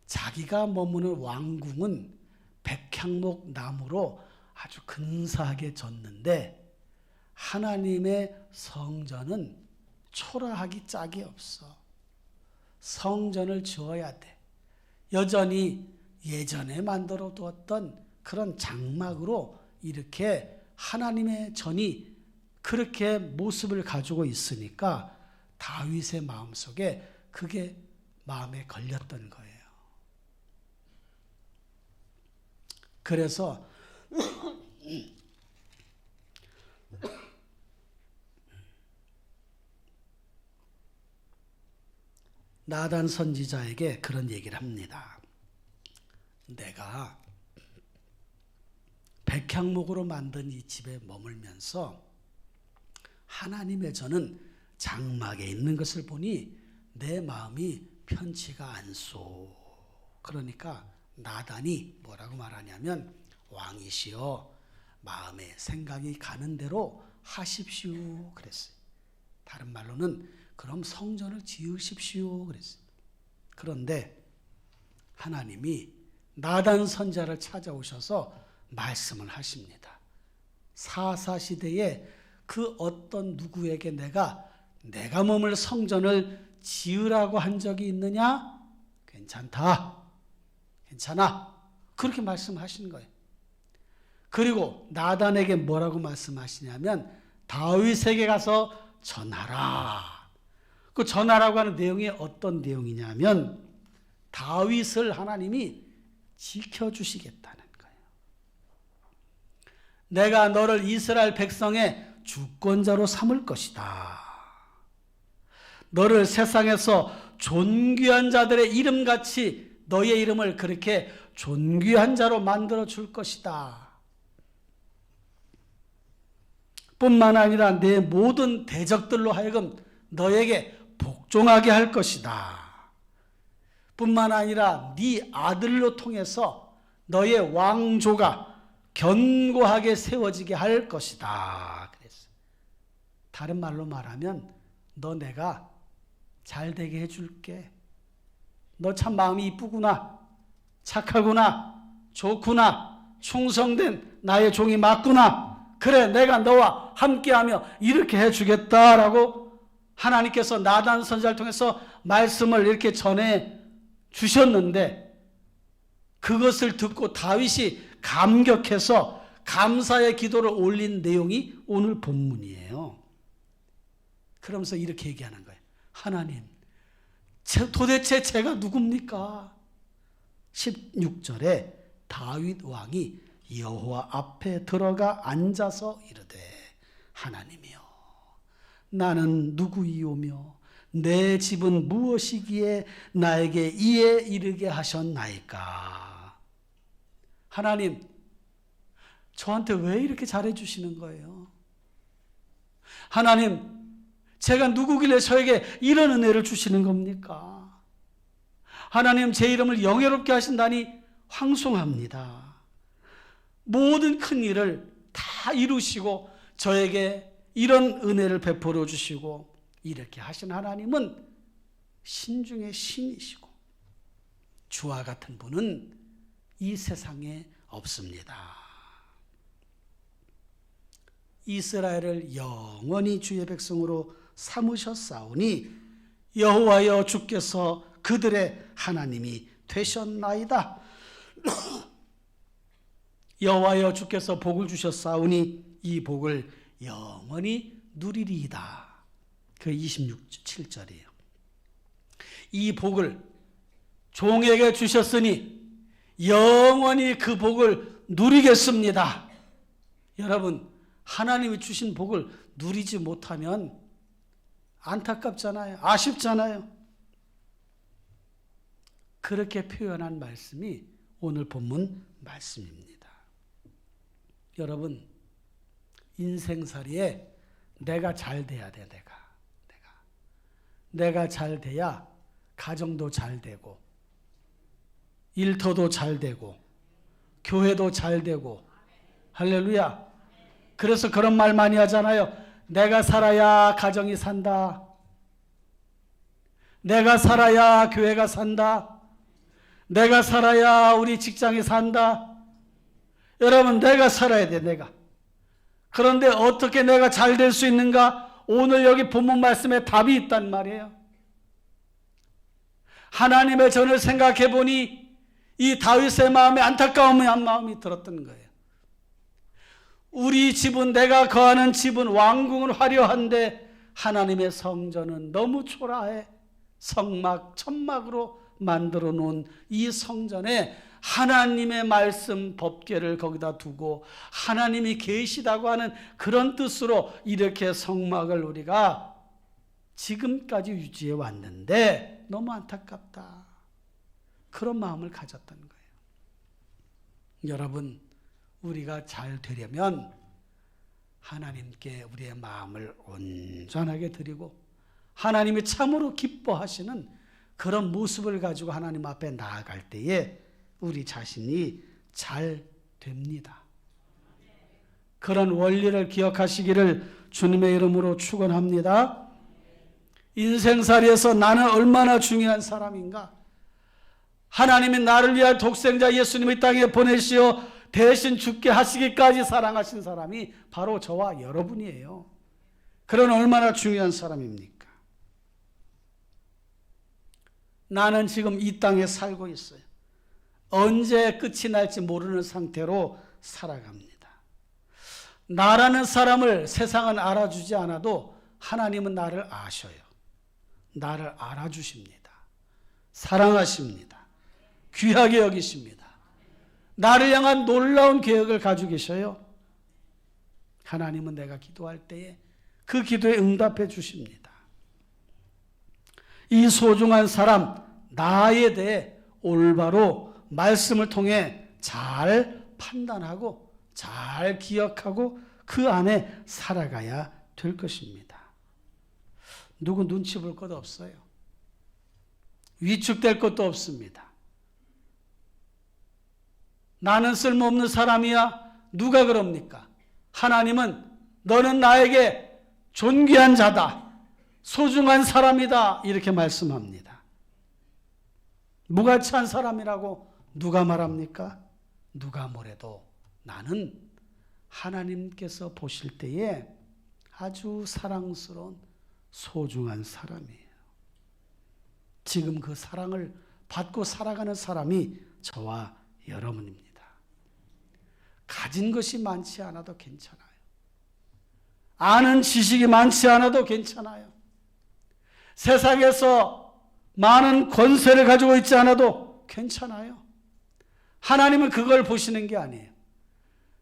자기가 머무는 왕궁은 백향목 나무로 아주 근사하게 졌는데 하나님의 성전은 초라하기 짝이 없어. 성전을 지어야 돼. 여전히 예전에 만들어 두었던 그런 장막으로 이렇게 하나님의 전이 그렇게 모습을 가지고 있으니까 다윗의 마음속에 그게 마음에 걸렸던 거예요. 그래서 나단 선지자에게 그런 얘기를 합니다. 내가 백향목으로 만든 이 집에 머물면서 하나님의 전은 장막에 있는 것을 보니 내 마음이 편치가 않소. 그러니까 나단이 뭐라고 말하냐면 왕이시여 마음에 생각이 가는 대로 하십시오 그랬어요. 다른 말로는 그럼 성전을 지으십시오 그랬어요. 그런데 하나님이 나단 선지자를 찾아오셔서 말씀을 하십니다. 사사시대에 그 어떤 누구에게 내가 머물 성전을 지으라고 한 적이 있느냐? 괜찮다. 괜찮아. 그렇게 말씀하신 거예요. 그리고 나단에게 뭐라고 말씀하시냐면 다윗에게 가서 전하라. 그 전하라고 하는 내용이 어떤 내용이냐면 다윗을 하나님이 지켜주시겠다는 거예요. 내가 너를 이스라엘 백성의 주권자로 삼을 것이다. 너를 세상에서 존귀한 자들의 이름같이 너의 이름을 그렇게 존귀한 자로 만들어 줄 것이다. 뿐만 아니라 내 모든 대적들로 하여금 너에게 복종하게 할 것이다. 뿐만 아니라 네 아들로 통해서 너의 왕조가 견고하게 세워지게 할 것이다. 그랬어요. 다른 말로 말하면 너 내가 잘 되게 해줄게. 너 참 마음이 이쁘구나. 착하구나. 좋구나. 충성된 나의 종이 맞구나. 그래, 내가 너와 함께하며 이렇게 해주겠다라고 하나님께서 나단 선지자를 통해서 말씀을 이렇게 전해 주셨는데, 그것을 듣고 다윗이 감격해서 감사의 기도를 올린 내용이 오늘 본문이에요. 그러면서 이렇게 얘기하는 거예요. 하나님, 도대체 제가 누굽니까? 16절에 다윗 왕이 여호와 앞에 들어가 앉아서 이르되, 하나님이여, 나는 누구이오며 내 집은 무엇이기에 나에게 이에 이르게 하셨나이까? 하나님, 저한테 왜 이렇게 잘해주시는 거예요? 하나님, 제가 누구길래 저에게 이런 은혜를 주시는 겁니까? 하나님, 제 이름을 영예롭게 하신다니 황송합니다. 모든 큰 일을 다 이루시고 저에게 이런 은혜를 베풀어 주시고 이렇게 하신 하나님은 신중의 신이시고 주와 같은 분은 이 세상에 없습니다. 이스라엘을 영원히 주의 백성으로 삼으셨사오니 여호와여 주께서 그들의 하나님이 되셨나이다. 여호와여 주께서 복을 주셨사오니 이 복을 영원히 누리리이다. 그 26절이에요. 이 복을 종에게 주셨으니 영원히 그 복을 누리겠습니다. 여러분, 하나님이 주신 복을 누리지 못하면 안타깝잖아요. 아쉽잖아요. 그렇게 표현한 말씀이 오늘 본문 말씀입니다. 여러분, 인생살이에 내가 잘 돼야 돼. 내가 잘 돼야 가정도 잘 되고 일터도 잘 되고 교회도 잘 되고. 할렐루야. 그래서 그런 말 많이 하잖아요. 내가 살아야 가정이 산다. 내가 살아야 교회가 산다. 내가 살아야 우리 직장이 산다. 여러분, 내가 살아야 돼. 내가. 그런데 어떻게 내가 잘 될 수 있는가? 오늘 여기 본문 말씀에 답이 있단 말이에요. 하나님의 전을 생각해 보니 이 다윗의 마음에 안타까운 마음이 들었던 거예요. 우리 집은, 내가 거하는 집은, 왕궁은 화려한데 하나님의 성전은 너무 초라해. 성막, 천막으로 만들어 놓은 이 성전에 하나님의 말씀 법궤를 거기다 두고 하나님이 계시다고 하는 그런 뜻으로 이렇게 성막을 우리가 지금까지 유지해 왔는데 너무 안타깝다. 그런 마음을 가졌던 거예요. 여러분, 우리가 잘 되려면 하나님께 우리의 마음을 온전하게 드리고 하나님이 참으로 기뻐하시는 그런 모습을 가지고 하나님 앞에 나아갈 때에 우리 자신이 잘 됩니다. 그런 원리를 기억하시기를 주님의 이름으로 축원합니다. 인생살이에서 나는 얼마나 중요한 사람인가? 하나님이 나를 위한 독생자 예수님을 땅에 보내시어 대신 죽게 하시기까지 사랑하신 사람이 바로 저와 여러분이에요. 그런 얼마나 중요한 사람입니까? 나는 지금 이 땅에 살고 있어요. 언제 끝이 날지 모르는 상태로 살아갑니다. 나라는 사람을 세상은 알아주지 않아도 하나님은 나를 아셔요. 나를 알아주십니다. 사랑하십니다. 귀하게 여기십니다. 나를 향한 놀라운 계획을 가지고 계셔요. 하나님은 내가 기도할 때에 그 기도에 응답해 주십니다. 이 소중한 사람, 나에 대해 올바로 말씀을 통해 잘 판단하고 잘 기억하고 그 안에 살아가야 될 것입니다. 누구 눈치 볼 것도 없어요. 위축될 것도 없습니다. 나는 쓸모없는 사람이야. 누가 그럽니까? 하나님은 너는 나에게 존귀한 자다. 소중한 사람이다. 이렇게 말씀합니다. 무가치한 사람이라고 누가 말합니까? 누가 뭐래도 나는 하나님께서 보실 때에 아주 사랑스러운 소중한 사람이에요. 지금 그 사랑을 받고 살아가는 사람이 저와 여러분입니다. 가진 것이 많지 않아도 괜찮아요. 아는 지식이 많지 않아도 괜찮아요. 세상에서 많은 권세를 가지고 있지 않아도 괜찮아요. 하나님은 그걸 보시는 게 아니에요.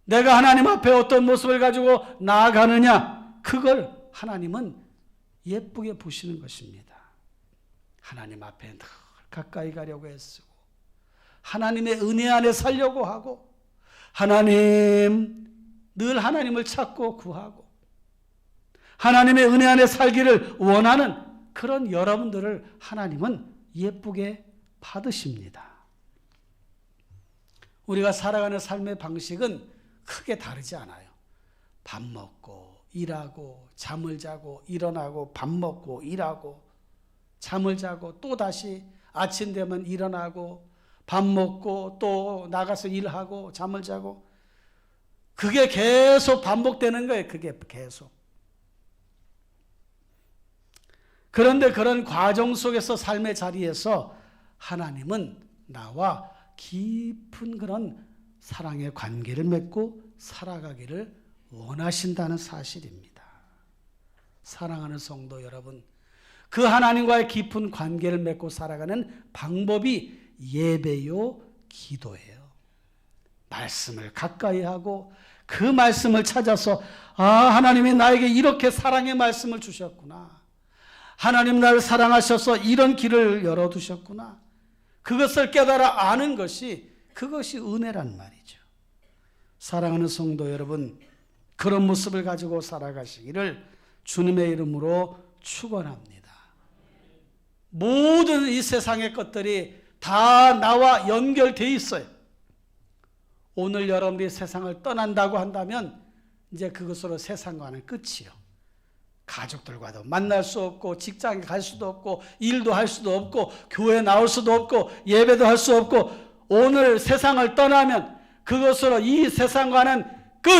내가 하나님 앞에 어떤 모습을 가지고 나아가느냐, 그걸 하나님은 예쁘게 보시는 것입니다. 하나님 앞에 늘 가까이 가려고 애쓰고 하나님의 은혜 안에 살려고 하고 늘 하나님을 찾고 구하고 하나님의 은혜 안에 살기를 원하는 그런 여러분들을 하나님은 예쁘게 받으십니다. 우리가 살아가는 삶의 방식은 크게 다르지 않아요. 밥 먹고 일하고 잠을 자고 일어나고 밥 먹고 일하고 잠을 자고 또 다시 아침 되면 일어나고 밥 먹고 또 나가서 일하고 잠을 자고 그게 계속 반복되는 거예요. 그게 계속. 그런데 그런 과정 속에서 삶의 자리에서 하나님은 나와 깊은 그런 사랑의 관계를 맺고 살아가기를 원하신다는 사실입니다. 사랑하는 성도 여러분, 그 하나님과의 깊은 관계를 맺고 살아가는 방법이 예배요, 기도예요. 말씀을 가까이 하고 그 말씀을 찾아서 하나님이 나에게 이렇게 사랑의 말씀을 주셨구나. 하나님 나를 사랑하셔서 이런 길을 열어두셨구나. 그것을 깨달아 아는 그것이 은혜란 말이죠. 사랑하는 성도 여러분, 그런 모습을 가지고 살아가시기를 주님의 이름으로 축원합니다. 모든 이 세상의 것들이 다 나와 연결되어 있어요. 오늘 여러분들이 세상을 떠난다고 한다면 이제 그것으로 세상과는 끝이요. 가족들과도 만날 수 없고 직장에 갈 수도 없고 일도 할 수도 없고 교회 나올 수도 없고 예배도 할 수 없고 오늘 세상을 떠나면 그것으로 이 세상과는 끝!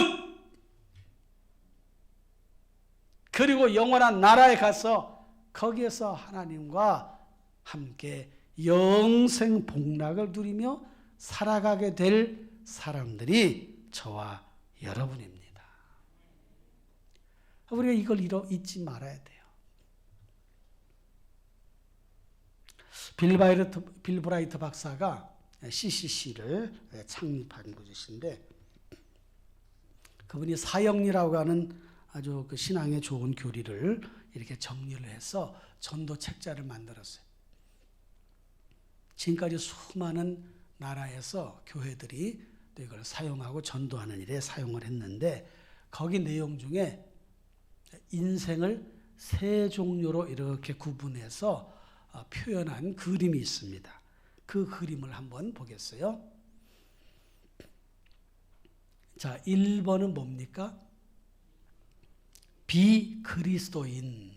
그리고 영원한 나라에 가서 거기에서 하나님과 함께 영생 복락을 누리며 살아가게 될 사람들이 저와 여러분입니다. 우리가 이걸 잊지 말아야 돼요. 빌 브라이트 박사가 CCC를 창립한 곳이신데 그분이 사형리라고 하는 아주 그 신앙에 좋은 교리를 이렇게 정리를 해서 전도 책자를 만들었어요. 지금까지 수많은 나라에서 교회들이 이걸 사용하고 전도하는 일에 사용을 했는데 거기 내용 중에 인생을 세 종류로 이렇게 구분해서 표현한 그림이 있습니다. 그 그림을 한번 보겠어요. 자, 1번은 뭡니까? 비그리스도인.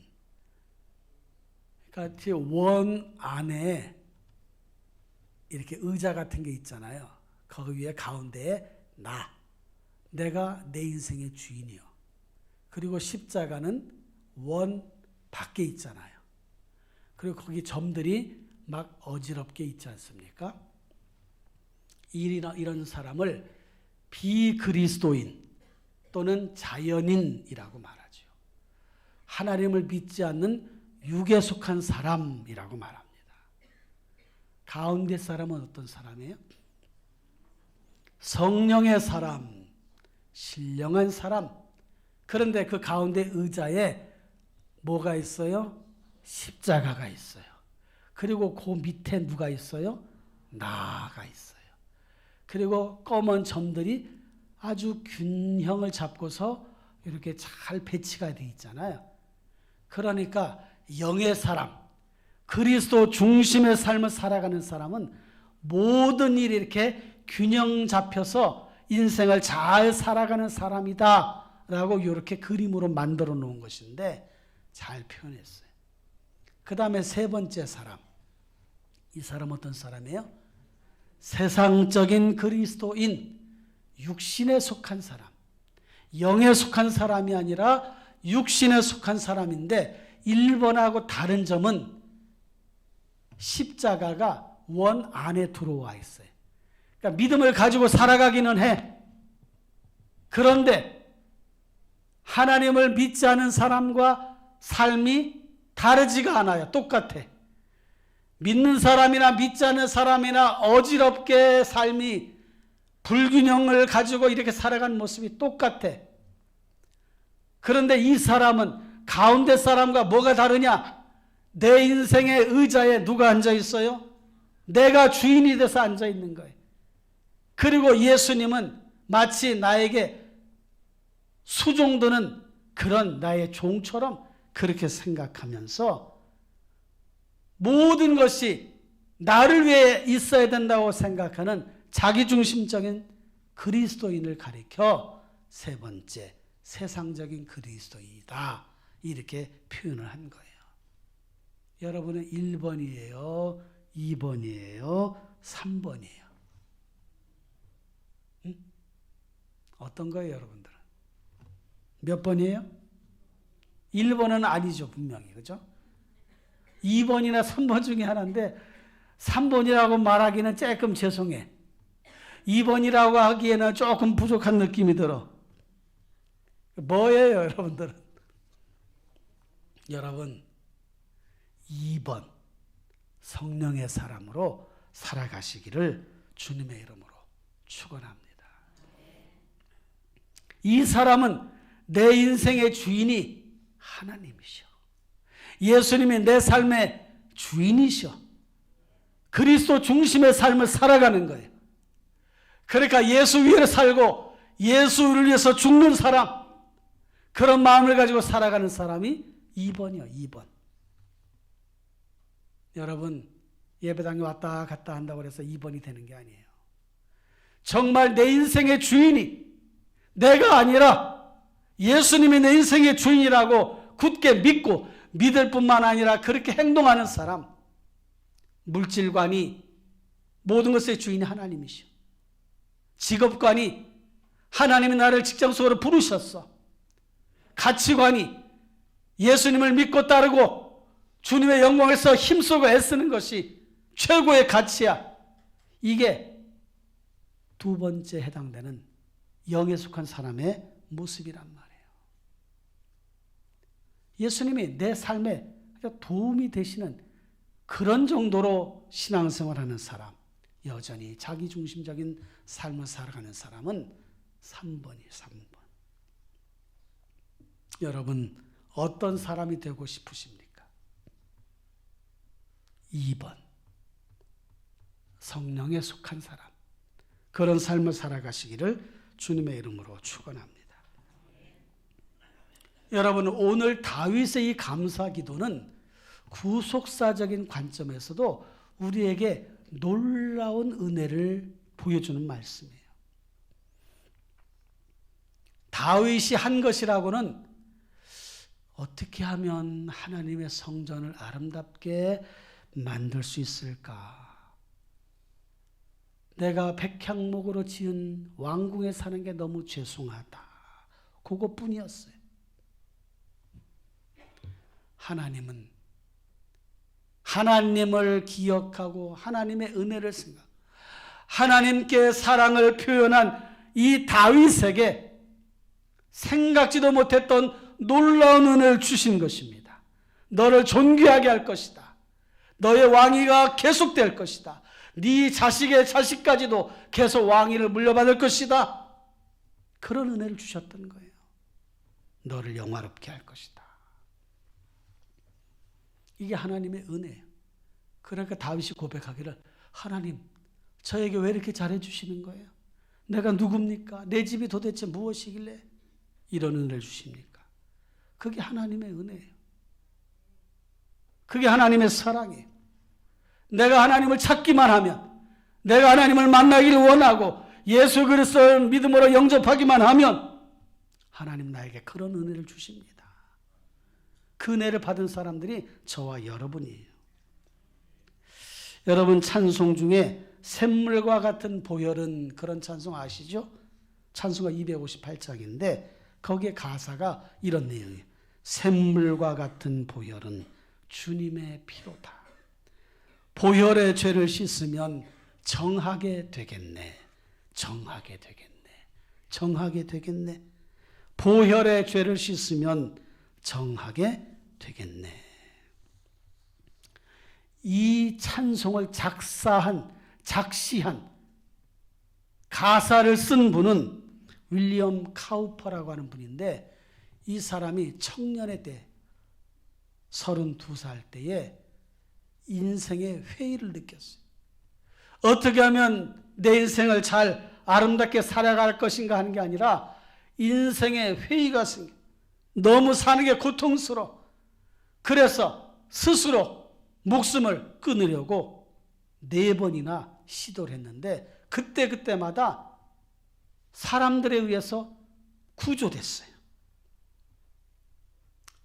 그러니까 원 안에 이렇게 의자 같은 게 있잖아요. 거기 위에 가운데에 내가 내 인생의 주인이요. 그리고 십자가는 원 밖에 있잖아요. 그리고 거기 점들이 막 어지럽게 있지 않습니까? 이런 사람을 비그리스도인 또는 자연인이라고 말하죠. 하나님을 믿지 않는 육에 속한 사람이라고 말합니다. 가운데 사람은 어떤 사람이에요? 성령의 사람, 신령한 사람. 그런데 그 가운데 의자에 뭐가 있어요? 십자가가 있어요. 그리고 그 밑에 누가 있어요? 나가 있어요. 그리고 검은 점들이 아주 균형을 잡고서 이렇게 잘 배치가 되어 있잖아요. 그러니까 영의 사람, 그리스도 중심의 삶을 살아가는 사람은 모든 일이 이렇게 균형 잡혀서 인생을 잘 살아가는 사람이다 라고 이렇게 그림으로 만들어 놓은 것인데 잘 표현했어요. 그 다음에 세 번째 사람, 이 사람 어떤 사람이에요? 세상적인 그리스도인, 육신에 속한 사람, 영에 속한 사람이 아니라 육신에 속한 사람인데 1번하고 다른 점은 십자가가 원 안에 들어와 있어요. 그러니까 믿음을 가지고 살아가기는 해. 그런데 하나님을 믿지 않은 사람과 삶이 다르지가 않아요. 똑같아. 믿는 사람이나 믿지 않는 사람이나 어지럽게 삶이 불균형을 가지고 이렇게 살아가는 모습이 똑같아. 그런데 이 사람은 가운데 사람과 뭐가 다르냐? 내 인생의 의자에 누가 앉아 있어요? 내가 주인이 돼서 앉아 있는 거예요. 그리고 예수님은 마치 나에게 수종드는 그런 나의 종처럼 그렇게 생각하면서 모든 것이 나를 위해 있어야 된다고 생각하는 자기중심적인 그리스도인을 가리켜 세 번째 세상적인 그리스도인이다 이렇게 표현을 한 거예요. 여러분은 1번이에요? 2번이에요? 3번이에요? 응? 어떤 거예요, 여러분들은? 몇 번이에요? 1번은 아니죠, 분명히. 그죠? 2번이나 3번 중에 하나인데 3번이라고 말하기는 조금 죄송해. 2번이라고 하기에는 조금 부족한 느낌이 들어. 뭐예요, 여러분들은? 여러분, 2번 성령의 사람으로 살아가시기를 주님의 이름으로 축원합니다. 이 사람은 내 인생의 주인이 하나님이셔. 예수님이 내 삶의 주인이셔. 그리스도 중심의 삶을 살아가는 거예요. 그러니까 예수 위에 살고 예수를 위해서 죽는 사람, 그런 마음을 가지고 살아가는 사람이 2번이요. 2번. 여러분, 예배당에 왔다 갔다 한다고 해서 2번이 되는 게 아니에요. 정말 내 인생의 주인이 내가 아니라 예수님이 내 인생의 주인이라고 굳게 믿고 믿을 뿐만 아니라 그렇게 행동하는 사람, 물질관이 모든 것의 주인이 하나님이시오. 직업관이 하나님이 나를 직장 속으로 부르셨어. 가치관이 예수님을 믿고 따르고 주님의 영광에서 힘쓰고 애쓰는 것이 최고의 가치야. 이게 두 번째 해당되는 영에 속한 사람의 모습이란 말이에요. 예수님이 내 삶에 도움이 되시는 그런 정도로 신앙생활하는 사람, 여전히 자기중심적인 삶을 살아가는 사람은 3번이에요. 3번. 여러분, 어떤 사람이 되고 싶으십니까? 2번. 성령에 속한 사람. 그런 삶을 살아가시기를 주님의 이름으로 축원합니다. 여러분, 오늘 다윗의 이 감사기도는 구속사적인 관점에서도 우리에게 놀라운 은혜를 보여주는 말씀이에요. 다윗이 한 것이라고는 어떻게 하면 하나님의 성전을 아름답게 만들 수 있을까? 내가 백향목으로 지은 왕궁에 사는 게 너무 죄송하다. 그것뿐이었어요. 하나님은 하나님을 기억하고 하나님의 은혜를 생각, 하나님께 사랑을 표현한 이 다윗에게 생각지도 못했던 놀라운 은혜를 주신 것입니다. 너를 존귀하게 할 것이다. 너의 왕위가 계속될 것이다. 네 자식의 자식까지도 계속 왕위를 물려받을 것이다. 그런 은혜를 주셨던 거예요. 너를 영화롭게 할 것이다. 이게 하나님의 은혜예요. 그러니까 다윗이 고백하기를 하나님, 저에게 왜 이렇게 잘해주시는 거예요? 내가 누굽니까? 내 집이 도대체 무엇이길래 이런 은혜를 주십니까? 그게 하나님의 은혜예요. 그게 하나님의 사랑이에요. 내가 하나님을 찾기만 하면, 내가 하나님을 만나기를 원하고 예수 그리스도를 믿음으로 영접하기만 하면 하나님 나에게 그런 은혜를 주십니다. 그 은혜를 받은 사람들이 저와 여러분이에요. 여러분, 찬송 중에 샘물과 같은 보혈은, 그런 찬송 아시죠? 찬송가 258장인데 거기에 가사가 이런 내용이에요. 샘물과 같은 보혈은 주님의 피로다. 보혈의 죄를 씻으면 정하게 되겠네. 정하게 되겠네. 정하게 되겠네. 보혈의 죄를 씻으면 정하게 되겠네. 이 찬송을 작시한 가사를 쓴 분은 윌리엄 카우퍼라고 하는 분인데, 이 사람이 청년의 때 32살 때에 인생의 회의를 느꼈어요. 어떻게 하면 내 인생을 잘 아름답게 살아갈 것인가 하는 게 아니라 인생의 회의가 생겨. 너무 사는 게 고통스러워. 그래서 스스로 목숨을 끊으려고 4번이나 시도를 했는데 그때마다 사람들에 의해서 구조됐어요.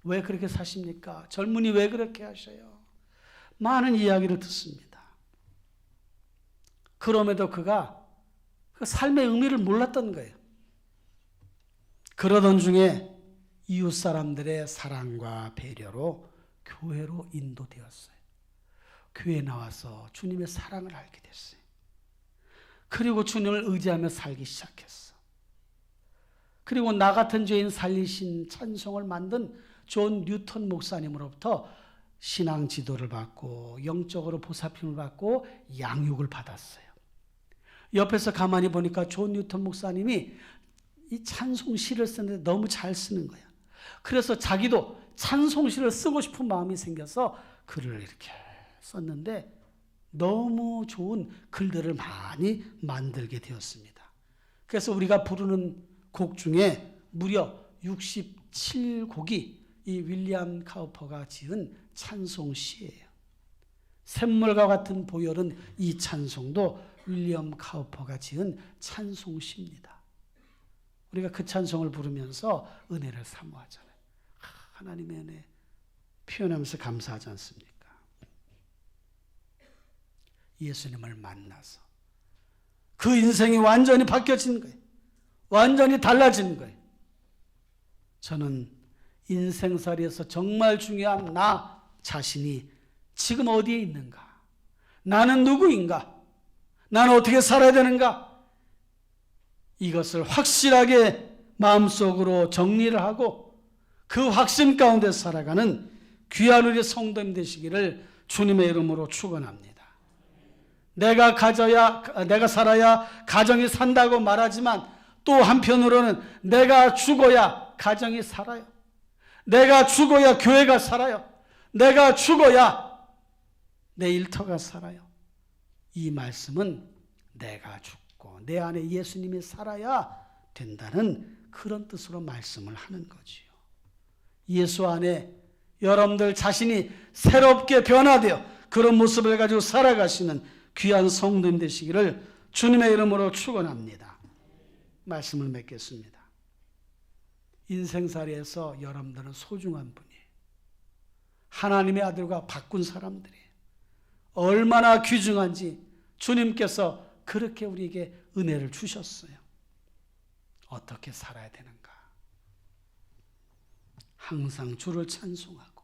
왜 그렇게 사십니까? 젊은이 왜 그렇게 하셔요? 많은 이야기를 듣습니다. 그럼에도 그가 그 삶의 의미를 몰랐던 거예요. 그러던 중에 이웃 사람들의 사랑과 배려로 교회로 인도되었어요. 교회에 나와서 주님의 사랑을 알게 됐어요. 그리고 주님을 의지하며 살기 시작했어. 그리고 나 같은 죄인 살리신 찬송을 만든 존 뉴턴 목사님으로부터 신앙 지도를 받고 영적으로 보살핌을 받고 양육을 받았어요. 옆에서 가만히 보니까 존 뉴턴 목사님이 이 찬송시를 쓰는데 너무 잘 쓰는 거야. 그래서 자기도 찬송시를 쓰고 싶은 마음이 생겨서 글을 이렇게 썼는데 너무 좋은 글들을 많이 만들게 되었습니다. 그래서 우리가 부르는 곡 중에 무려 67곡이 이 윌리엄 카우퍼가 지은 찬송시예요. 샘물과 같은 보혈은 이 찬송도 윌리엄 카우퍼가 지은 찬송시입니다. 우리가 그 찬송을 부르면서 은혜를 사모하잖아요. 하나님의 은혜 표현하면서 감사하지 않습니까? 예수님을 만나서 그 인생이 완전히 바뀌어진 거예요. 완전히 달라진 거예요. 저는 인생살이에서 정말 중요한 나 자신이 지금 어디에 있는가? 나는 누구인가? 나는 어떻게 살아야 되는가? 이것을 확실하게 마음속으로 정리를 하고 그 확신 가운데 살아가는 귀한 우리 성도님 되시기를 주님의 이름으로 축원합니다. 내가 살아야 가정이 산다고 말하지만 또 한편으로는 내가 죽어야 가정이 살아요. 내가 죽어야 교회가 살아요. 내가 죽어야 내 일터가 살아요. 이 말씀은 내가 죽고 내 안에 예수님이 살아야 된다는 그런 뜻으로 말씀을 하는 거지요. 예수 안에 여러분들 자신이 새롭게 변화되어 그런 모습을 가지고 살아가시는 귀한 성도님 되시기를 주님의 이름으로 축원합니다. 말씀을 맺겠습니다. 인생살이에서 여러분들은 소중한 분이에요. 하나님의 아들과 바꾼 사람들이에요. 얼마나 귀중한지 주님께서 그렇게 우리에게 은혜를 주셨어요. 어떻게 살아야 되는가? 항상 주를 찬송하고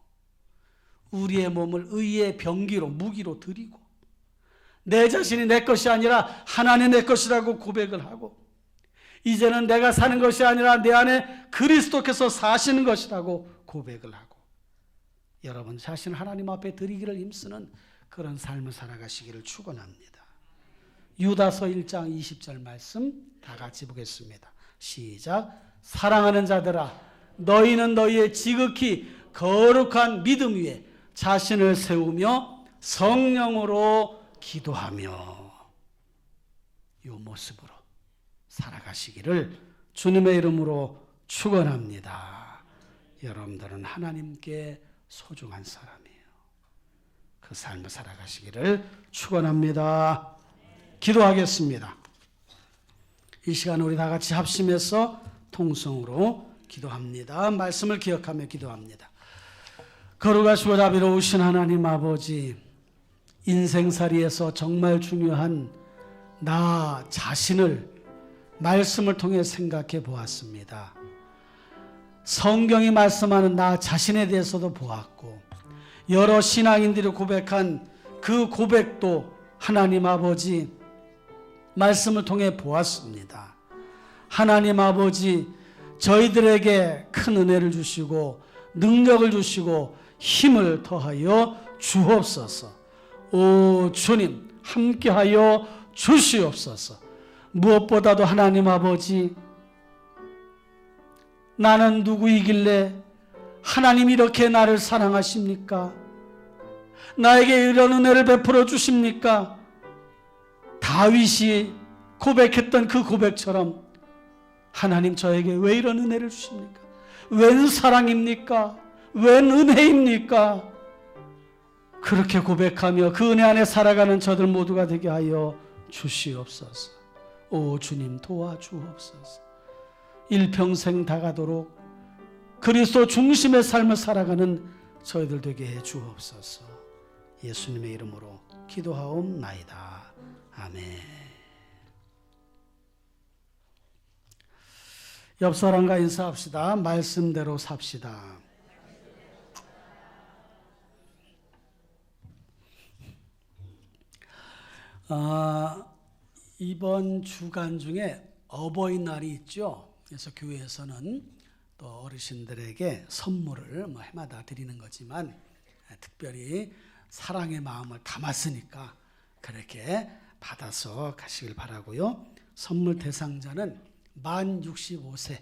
우리의 몸을 의의 병기로 무기로 드리고 내 자신이 내 것이 아니라 하나님 내 것이라고 고백을 하고 이제는 내가 사는 것이 아니라 내 안에 그리스도께서 사시는 것이라고 고백을 하고 여러분 자신을 하나님 앞에 드리기를 힘쓰는 그런 삶을 살아가시기를 축원합니다. 유다서 1장 20절 말씀 다 같이 보겠습니다. 시작. 사랑하는 자들아 너희는 너희의 지극히 거룩한 믿음 위에 자신을 세우며 성령으로 기도하며 이 모습으로 살아가시기를 주님의 이름으로 축원합니다. 여러분들은 하나님께 소중한 사람이에요. 그 삶을 살아가시기를 축원합니다. 기도하겠습니다. 이 시간 우리 다 같이 합심해서 통성으로 기도합니다. 말씀을 기억하며 기도합니다. 거룩하시고 자비로우신 하나님 아버지, 인생살이에서 정말 중요한 나 자신을 말씀을 통해 생각해 보았습니다. 성경이 말씀하는 나 자신에 대해서도 보았고, 여러 신앙인들이 고백한 그 고백도 하나님 아버지 말씀을 통해 보았습니다. 하나님 아버지, 저희들에게 큰 은혜를 주시고 능력을 주시고 힘을 더하여 주옵소서. 오 주님, 함께하여 주시옵소서. 무엇보다도 하나님 아버지, 나는 누구이길래 하나님 이렇게 나를 사랑하십니까? 나에게 이런 은혜를 베풀어 주십니까? 다윗이 고백했던 그 고백처럼 하나님 저에게 왜 이런 은혜를 주십니까? 웬 사랑입니까? 웬 은혜입니까? 그렇게 고백하며 그 은혜 안에 살아가는 저들 모두가 되게 하여 주시옵소서. 오 주님, 도와주옵소서. 일평생 다가도록 그리스도 중심의 삶을 살아가는 저희들 되게 해 주옵소서. 예수님의 이름으로 기도하옵나이다. 아멘. 옆 사람과 인사합시다. 말씀대로 삽시다. 이번 주간 중에 어버이날이 있죠. 그래서 교회에서는 또 어르신들에게 선물을 해마다 드리는 거지만 특별히 사랑의 마음을 담았으니까 그렇게 받아서 가시길 바라고요. 선물 대상자는 만 65세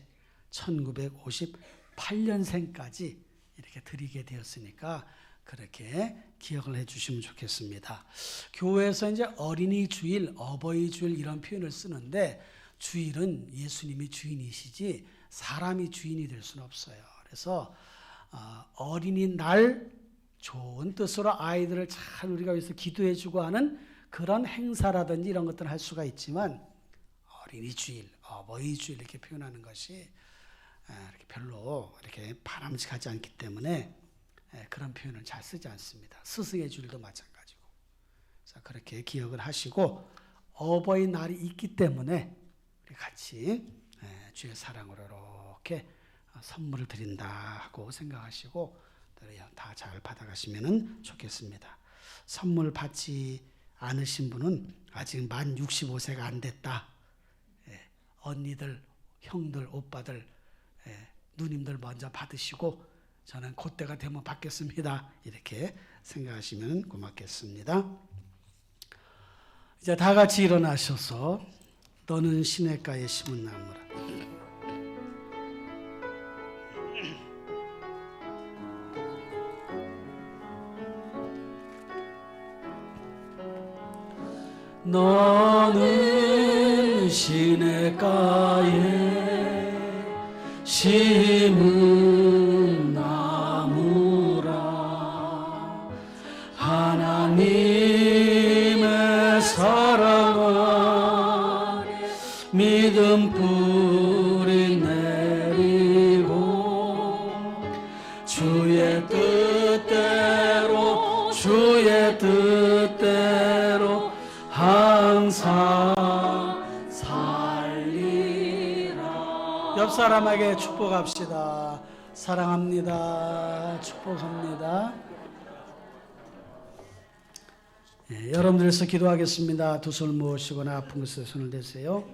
1958년생까지 이렇게 드리게 되었으니까 그렇게 기억을 해 주시면 좋겠습니다. 교회에서 이제 어린이 주일, 어버이 주일 이런 표현을 쓰는데 주일은 예수님이 주인이시지 사람이 주인이 될 수는 없어요. 그래서 어린이날 좋은 뜻으로 아이들을 잘 우리가 위해서 기도해 주고 하는 그런 행사라든지 이런 것들을 할 수가 있지만 어린이 주일, 어버이 주일 이렇게 표현하는 것이 이렇게 별로 이렇게 바람직하지 않기 때문에 그런 표현을 잘 쓰지 않습니다. 스승의 주일도 마찬가지고. 그래서 그렇게 기억을 하시고 어버이날이 있기 때문에 우리 같이 주의 사랑으로 이렇게 선물을 드린다 하고 생각하시고 다 잘 받아가시면 좋겠습니다. 선물 받지 않으신 분은 아직 만 65세가 안 됐다. 언니들, 형들, 오빠들, 누님들 먼저 받으시고 저는 그때가 되면 받겠습니다. 이렇게 생각하시면 고맙겠습니다. 이제 다 같이 일어나셔서 너는 시냇가에 심은 나무라. 너는 시냇가에 심은 나무라. 하나님의 사랑 믿음 뿌리 내리고 주의 뜻대로 항상 살리라. 옆 사람에게 축복합시다. 사랑합니다. 축복합니다. 여러분들에서 기도하겠습니다. 두 손을 모으시거나 아픈 곳에 손을 대세요.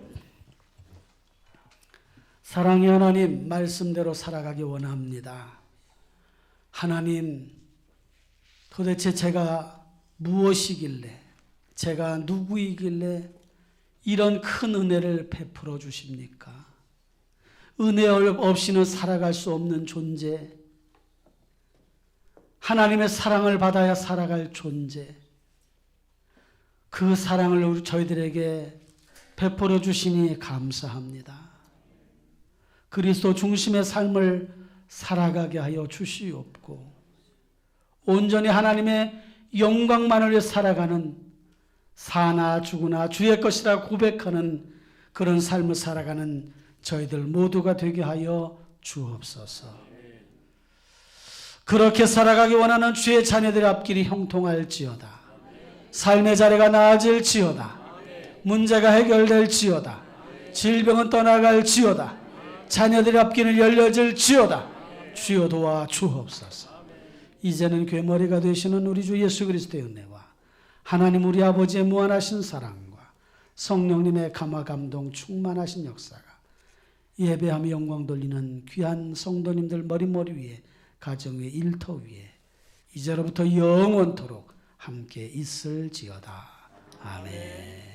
사랑의 하나님, 말씀대로 살아가기 원합니다. 하나님, 도대체 제가 무엇이길래, 제가 누구이길래 이런 큰 은혜를 베풀어 주십니까? 은혜 없이는 살아갈 수 없는 존재, 하나님의 사랑을 받아야 살아갈 존재, 그 사랑을 저희들에게 베풀어 주시니 감사합니다. 그리스도 중심의 삶을 살아가게 하여 주시옵고 온전히 하나님의 영광만을 위해 살아가는 사나 죽으나 주의 것이라 고백하는 그런 삶을 살아가는 저희들 모두가 되게 하여 주옵소서. 그렇게 살아가기 원하는 주의 자녀들의 앞길이 형통할지어다. 삶의 자리가 나아질지어다. 문제가 해결될지어다. 질병은 떠나갈지어다. 자녀들의 앞길은 열려질지어다. 주여 도와 주옵소서. 이제는 괴머리가 되시는 우리 주 예수 그리스도의 은혜와 하나님 우리 아버지의 무한하신 사랑과 성령님의 감화 감동 충만하신 역사가 예배하며 영광 돌리는 귀한 성도님들 머리 위에 가정 위에 일터 위에 이제로부터 영원토록 함께 있을지어다. 아멘.